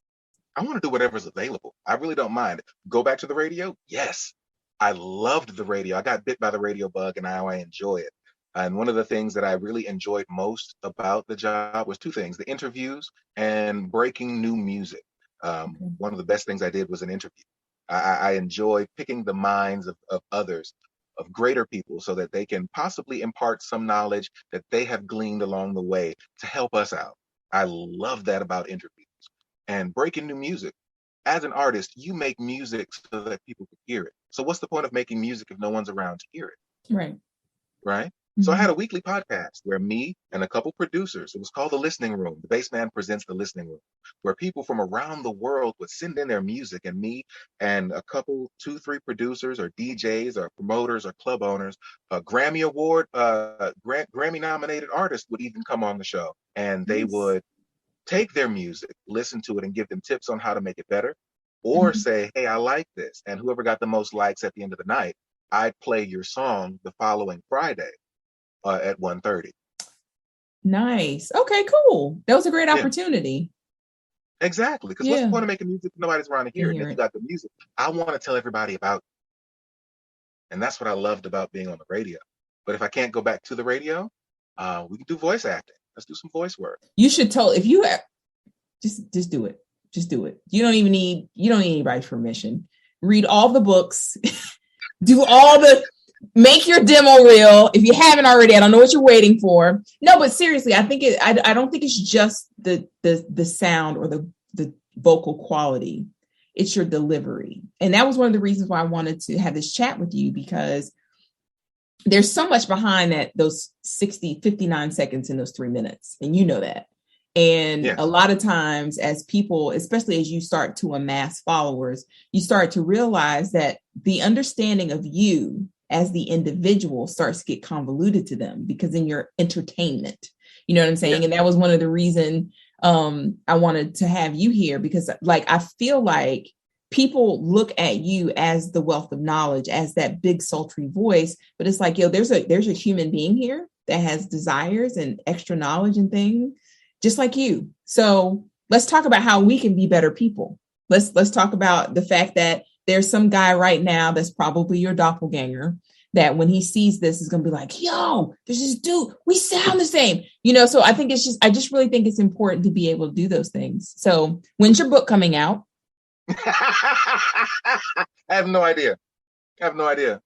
I want to do whatever's available. I really don't mind. Go back to the radio? Yes. I loved the radio. I got bit by the radio bug, and now I enjoy it. And one of the things that I really enjoyed most about the job was two things: the interviews and breaking new music. One of the best things I did was an interview. I enjoy picking the minds of others, of greater people, so that they can possibly impart some knowledge that they have gleaned along the way to help us out. I love that about interviews. And breaking new music. As an artist, you make music so that people can hear it. So what's the point of making music if no one's around to hear it? Right. Right? Mm-hmm. So I had a weekly podcast where me and a couple producers, it was called The Listening Room. The Bassman presents The Listening Room, where people from around the world would send in their music, and me and a couple, 2-3 producers or DJs or promoters or club owners, a Grammy Award, Grammy nominated artists would even come on the show, and they would take their music, listen to it, and give them tips on how to make it better, or say, hey, I like this. And whoever got the most likes at the end of the night, I'd play your song the following Friday at 1:30. Nice. Okay, cool. That was a great opportunity. Exactly. Because what's the point of making music if nobody's around to hear it? And if you got the music, I want to tell everybody about it. And that's what I loved about being on the radio. But if I can't go back to the radio, we can do voice acting. Let's do some voice work. You should if you just do it. Just do it. You don't need anybody's permission. Read all the books, do all make your demo reel. If you haven't already, I don't know what you're waiting for. No, but seriously, I think I don't think it's just the sound or the vocal quality. It's your delivery. And that was one of the reasons why I wanted to have this chat with you, because there's so much behind those 59 seconds in those 3 minutes. And you know that. And a lot of times as people, especially as you start to amass followers, you start to realize that the understanding of you as the individual starts to get convoluted to them because in your entertainment, you know what I'm saying? Yeah. And that was one of the reasons I wanted to have you here, because I feel like people look at you as the wealth of knowledge, as that big sultry voice, but it's like, there's a human being here that has desires and extra knowledge and things just like you. So let's talk about how we can be better people. Let's talk about the fact that there's some guy right now that's probably your doppelganger that when he sees this is going to be like, yo, there's this dude, we sound the same, so I think I just really think it's important to be able to do those things. So when's your book coming out? I have no idea.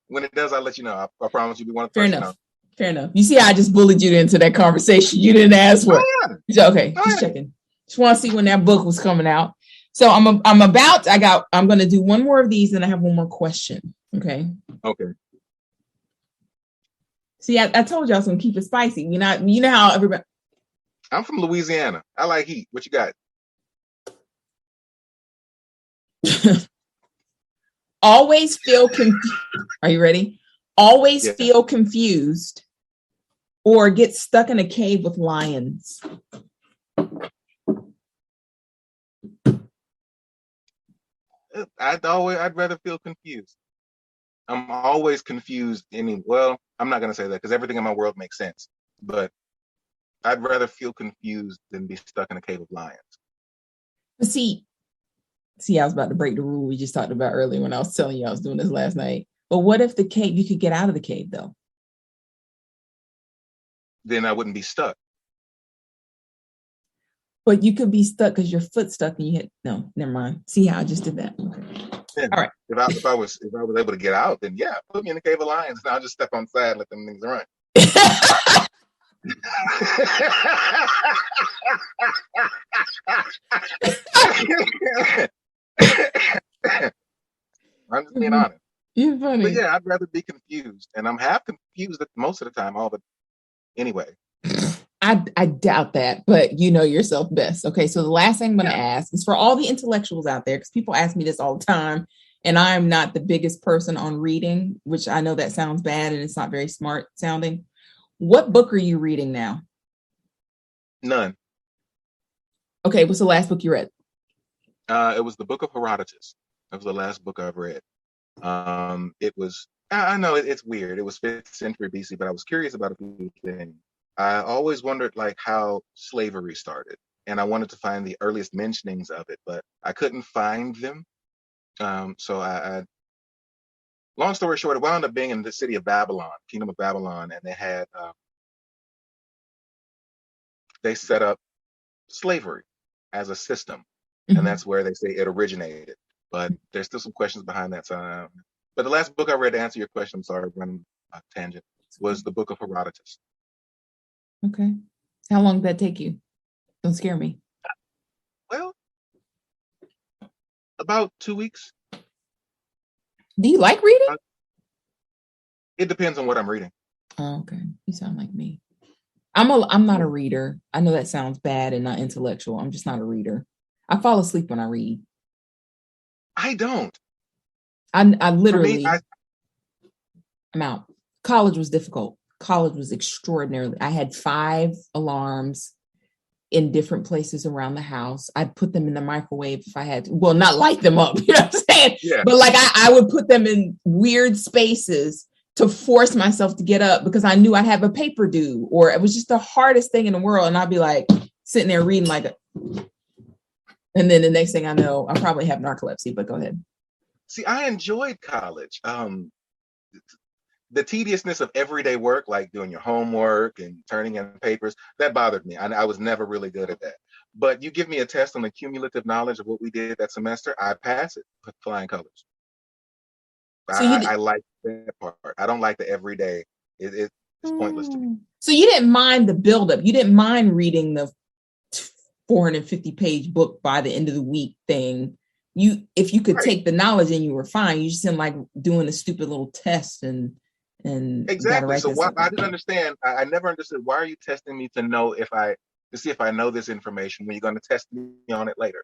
When it does, I'll let you know. I promise you'll be one of the first to know. Fair enough. You see, I just bullied you into that conversation. You didn't ask for it. Yeah. Okay, just checking. Just want to see when that book was coming out. So I'm going to do one more of these, and I have one more question. Okay. See, I told y'all I was going to keep it spicy. You know how everybody. I'm from Louisiana. I like heat. What you got? Always feel confused. Are you ready? Always feel confused or get stuck in a cave with lions. I'd rather feel confused. I'm always confused. I'm not going to say that because everything in my world makes sense, but I'd rather feel confused than be stuck in a cave of lions. See, I was about to break the rule we just talked about earlier when I was telling you I was doing this last night. But what if the cave, you could get out of the cave though? Then I wouldn't be stuck. But you could be stuck because your foot's stuck and you hit. No, never mind. See how I just did that? Okay. Yeah. All right. If I was able to get out, then yeah, put me in the cave of lions and I'll just step on the side and let them things run. I'm just being honest. You're funny. But yeah, I'd rather be confused, and I'm half confused most of the time. All but anyway, I doubt that, but you know yourself best. Okay, so the last thing I'm going to ask is for all the intellectuals out there, because people ask me this all the time, and I'm not the biggest person on reading, which I know that sounds bad and it's not very smart sounding. What book are you reading now? None. Okay, what's the last book you read? It was the Book of Herodotus. That was the last book I've read. It was, I know it's weird. It was 5th century BC, but I was curious about a few things. I always wondered like how slavery started, and I wanted to find the earliest mentionings of it, but I couldn't find them. So I long story short, it wound up being in the city of Babylon, Kingdom of Babylon, and they set up slavery as a system, and that's where they say it originated. But there's still some questions behind that. So, but the last book I read, to answer your question, I'm sorry, running a tangent, was the Book of Herodotus. Okay. How long did that take you? Don't scare me. Well, about 2 weeks. Do you like reading? It depends on what I'm reading. Oh, okay. You sound like me. I'm not a reader. I know that sounds bad and not intellectual. I'm just not a reader. I fall asleep when I read. I don't. I literally, For me, I'm out. College was difficult. College was extraordinarily. I had 5 alarms in different places around the house. I'd put them in the microwave if I had to. Well, not light them up, you know what I'm saying? Yeah. But like I would put them in weird spaces to force myself to get up because I knew I'd have a paper due, or it was just the hardest thing in the world. And I'd be like sitting there reading and then the next thing I know, I probably have narcolepsy, but go ahead. See, I enjoyed college. The tediousness of everyday work, like doing your homework and turning in papers, that bothered me. I was never really good at that. But you give me a test on the cumulative knowledge of what we did that semester, I pass it with flying colors. So I like that part. I don't like the everyday. It's pointless to me. So you didn't mind the buildup. You didn't mind reading the 450-page book by the end of the week thing. If you could take the knowledge and you were fine. You just didn't like doing a stupid little test and exactly. So I didn't understand. I never understood, why are you testing me to see if I know this information when you're going to test me on it later?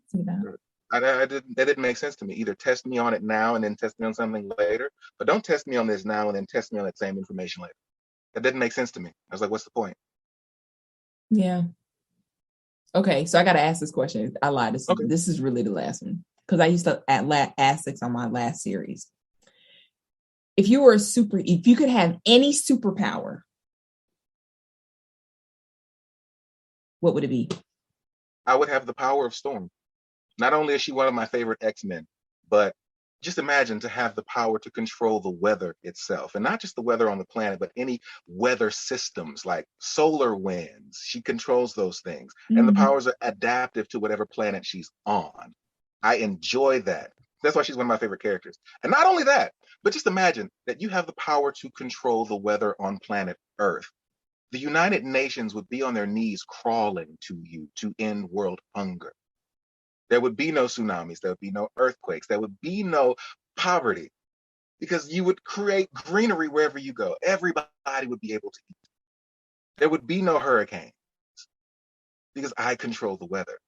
See that. That didn't make sense to me. Either test me on it now and then test me on something later, but don't test me on this now and then test me on that same information later. That didn't make sense to me. I was like, what's the point? Yeah. Okay, so I got to ask this question. I lied. This is really the last one because I used to ask this on my last series. If you could have any superpower, what would it be? I would have the power of Storm. Not only is she one of my favorite X-Men, but just imagine to have the power to control the weather itself, and not just the weather on the planet, but any weather systems like solar winds. She controls those things, and the powers are adaptive to whatever planet she's on. I enjoy that. That's why she's one of my favorite characters. And not only that, but just imagine that you have the power to control the weather on planet Earth. The United Nations would be on their knees crawling to you to end world hunger. There would be no tsunamis. There would be no earthquakes. There would be no poverty, because you would create greenery wherever you go. Everybody would be able to eat. There would be no hurricanes because I control the weather.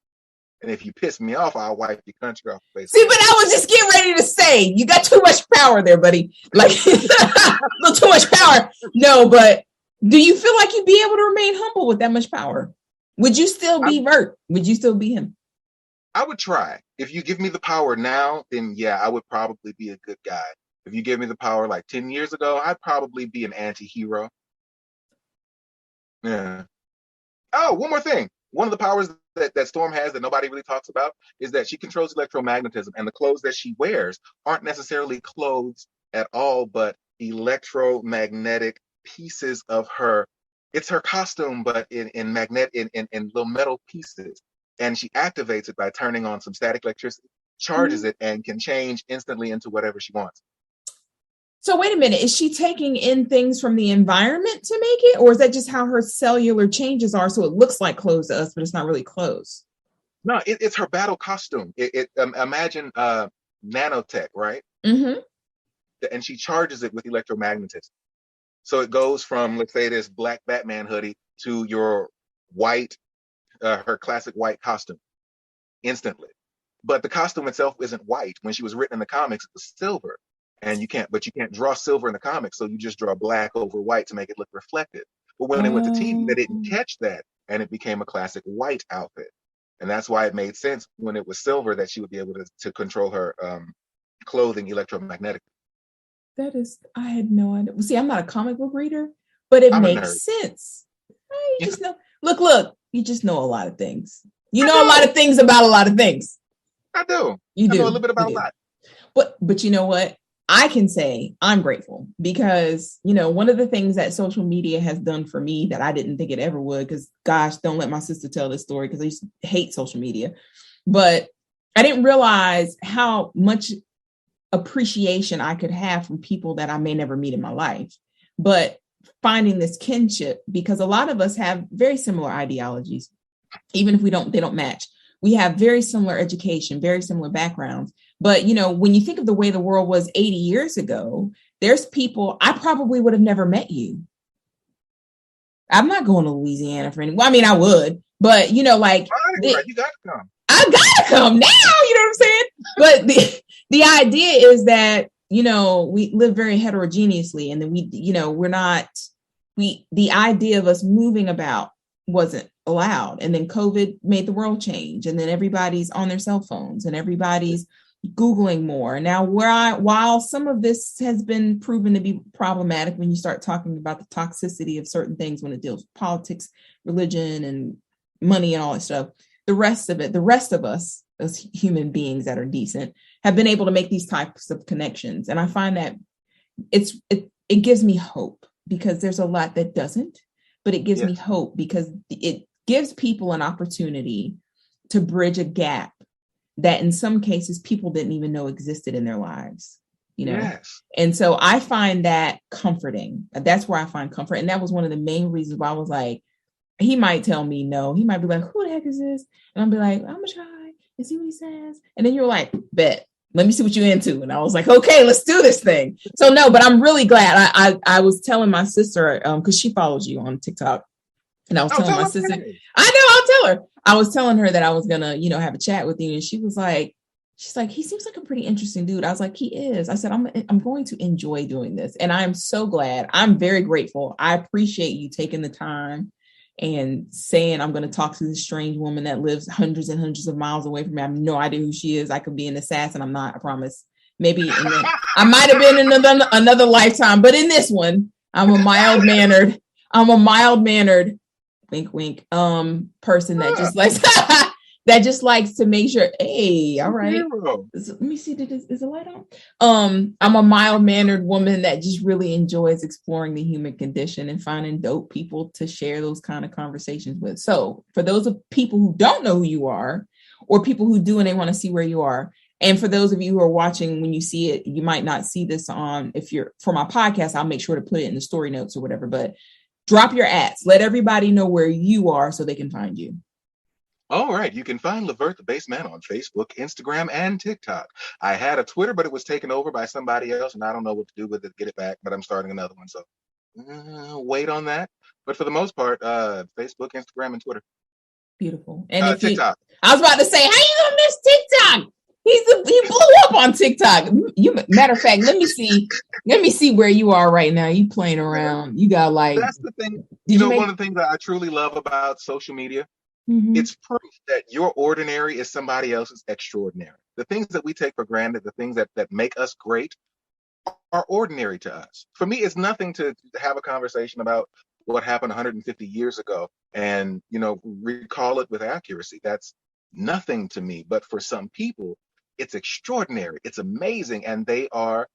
And if you piss me off, I'll wipe your country off the face. See, but I was just getting ready to say, you got too much power there, buddy. Like, a little too much power. No, but do you feel like you'd be able to remain humble with that much power? Would you still be Vert? Would you still be him? I would try. If you give me the power now, then yeah, I would probably be a good guy. If you give me the power like 10 years ago, I'd probably be an anti-hero. Yeah. Oh, one more thing. One of the powers that Storm has that nobody really talks about is that she controls electromagnetism, and the clothes that she wears aren't necessarily clothes at all, but electromagnetic pieces of her It's her costume, but in little metal pieces. And she activates it by turning on some static electricity, charges it, and can change instantly into whatever she wants. So wait a minute, is she taking in things from the environment to make it? Or is that just how her cellular changes are? So it looks like clothes to us, but it's not really clothes. No, it's her battle costume. Imagine nanotech, right? Mm-hmm. And she charges it with electromagnetism. So it goes from, let's say, this black Batman hoodie to your white, her classic white costume instantly. But the costume itself isn't white. When she was written in the comics, it was silver. And you can't draw silver in the comics. So you just draw black over white to make it look reflective. But when they went to TV, they didn't catch that. And it became a classic white outfit. And that's why it made sense when it was silver that she would be able to control her clothing electromagnetically. I had no idea. See, I'm not a comic book reader, but it makes sense. You just know, look, you just know a lot of things. You know a lot of things about a lot of things. I do. You do. I know a little bit about a lot. But you know what? I can say I'm grateful because, one of the things that social media has done for me that I didn't think it ever would, because gosh, don't let my sister tell this story because I used to hate social media, but I didn't realize how much appreciation I could have from people that I may never meet in my life, but finding this kinship, because a lot of us have very similar ideologies, even if they don't match. We have very similar education, very similar backgrounds. But, when you think of the way the world was 80 years ago, there's people, I probably would have never met you. I'm not going to Louisiana for any, well, I mean, I would, but you got to come. I got to come now, you know what I'm saying? But the idea is that, we live very heterogeneously, and then the idea of us moving about wasn't allowed. And then COVID made the world change. And then everybody's on their cell phones and everybody's Googling more. Now, while some of this has been proven to be problematic when you start talking about the toxicity of certain things when it deals with politics, religion, and money and all that stuff, the rest of us as human beings that are decent have been able to make these types of connections. And I find that it gives me hope, because there's a lot that doesn't, but it gives me hope because it gives people an opportunity to bridge a gap that in some cases people didn't even know existed in their lives, Yes. And so I find that comforting. That's where I find comfort. And that was one of the main reasons why I was like, he might tell me no. He might be like, who the heck is this? And I'll be like, I'm going to try and see what he says. And then you're like, bet. Let me see what you're into. And I was like, okay, let's do this thing. So no, but I'm really glad. I was telling my sister, because she follows you on TikTok. And I was telling my sister, I know, I'll tell her. I was telling her that I was going to, have a chat with you. And she's like, he seems like a pretty interesting dude. I was like, he is. I said, I'm going to enjoy doing this. And I'm so glad. I'm very grateful. I appreciate you taking the time and saying, I'm going to talk to this strange woman that lives hundreds and hundreds of miles away from me. I have no idea who she is. I could be an assassin. I'm not, I promise. Maybe I might have been in another lifetime, but in this one, I'm a mild mannered, wink, wink, person that just likes to make sure, hey, all right. Let me see, is the light on? I'm a mild-mannered woman that just really enjoys exploring the human condition and finding dope people to share those kind of conversations with. So for those of people who don't know who you are, or people who do and they want to see where you are, and for those of you who are watching, when you see it, you might not see this for my podcast, I'll make sure to put it in the story notes or whatever, but drop your ads. Let everybody know where you are so they can find you. All right. You can find Levert the Bassman on Facebook, Instagram, and TikTok. I had a Twitter, but it was taken over by somebody else, and I don't know what to do with it, get it back, but I'm starting another one. So wait on that. But for the most part, Facebook, Instagram, and Twitter. Beautiful. And TikTok. I was about to say, how you gonna miss TikTok? He blew up on TikTok. Matter of fact, let me see where you are right now. You playing around. You got that's the thing. One of the things that I truly love about social media. Mm-hmm. It's proof that your ordinary is somebody else's extraordinary. The things that we take for granted, the things that make us great, are ordinary to us. For me, it's nothing to have a conversation about what happened 150 years ago and, recall it with accuracy. That's nothing to me. But for some people, it's extraordinary. It's amazing. And they are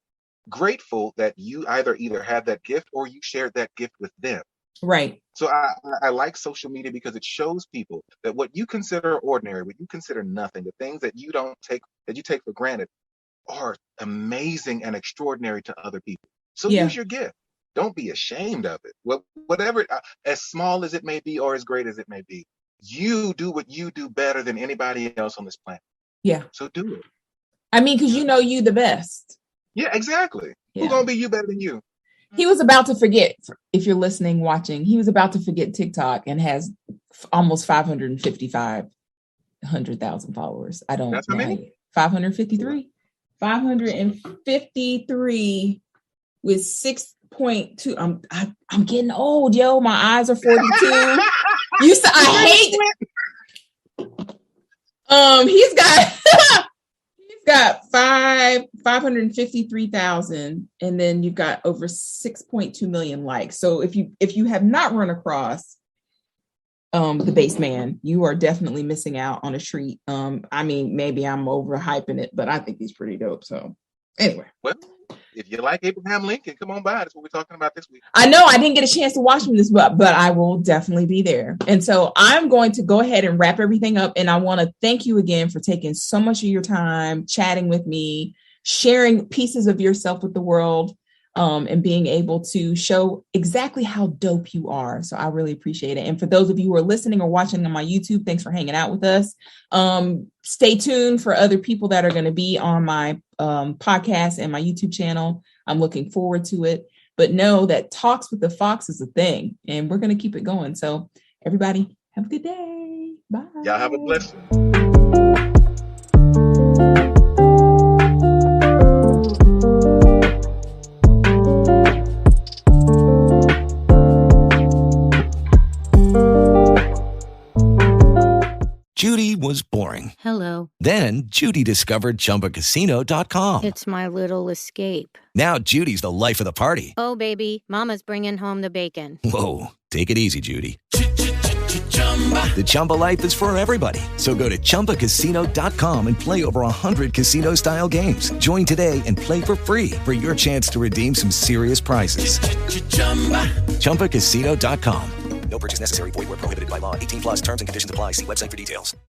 grateful that you either had that gift or you shared that gift with them. Right. So I like social media because it shows people that what you consider ordinary, what you consider nothing, the things that you take for granted are amazing and extraordinary to other people. So Yeah. use your gift. Don't be ashamed of it. Whatever, as small as it may be or as great as it may be, you do what you do better than anybody else on this planet. Yeah. So do it. I mean, because you know you the best. Yeah, exactly. Yeah. Who's gonna be you better than you? He was about to forget, if you're listening, watching, he was about to forget TikTok and has almost 500,000 followers. I don't know. That's how many? 553. 553 with 6.2. I'm getting old, yo. My eyes are 42. I hate he's got 553,000, and then you've got over 6.2 million likes. So if you have not run across the Bassman, you are definitely missing out on a treat. I mean, maybe I'm overhyping it, but I think he's pretty dope. So anyway. Well, if you like Abraham Lincoln, come on by. That's what we're talking about this week. I know I didn't get a chance to watch him this week, but I will definitely be there. And so I'm going to go ahead and wrap everything up. And I want to thank you again for taking so much of your time, chatting with me, sharing pieces of yourself with the world, and being able to show exactly how dope you are. So I really appreciate it. And for those of you who are listening or watching on my YouTube, thanks for hanging out with us. Stay tuned for other people that are going to be on my podcast and my YouTube channel. I'm looking forward to it. But know that Talks with the Foxx is a thing, and we're going to keep it going. So everybody, have a good day. Bye. Y'all have a blessed one. Judy was boring. Hello. Then Judy discovered ChumbaCasino.com. It's my little escape. Now Judy's the life of the party. Oh, baby, mama's bringing home the bacon. Whoa, take it easy, Judy. The Chumba life is for everybody. So go to ChumbaCasino.com and play over 100 casino-style games. Join today and play for free for your chance to redeem some serious prizes. ChumbaCasino.com. No purchase necessary. Void where prohibited by law. 18+ terms and conditions apply. See website for details.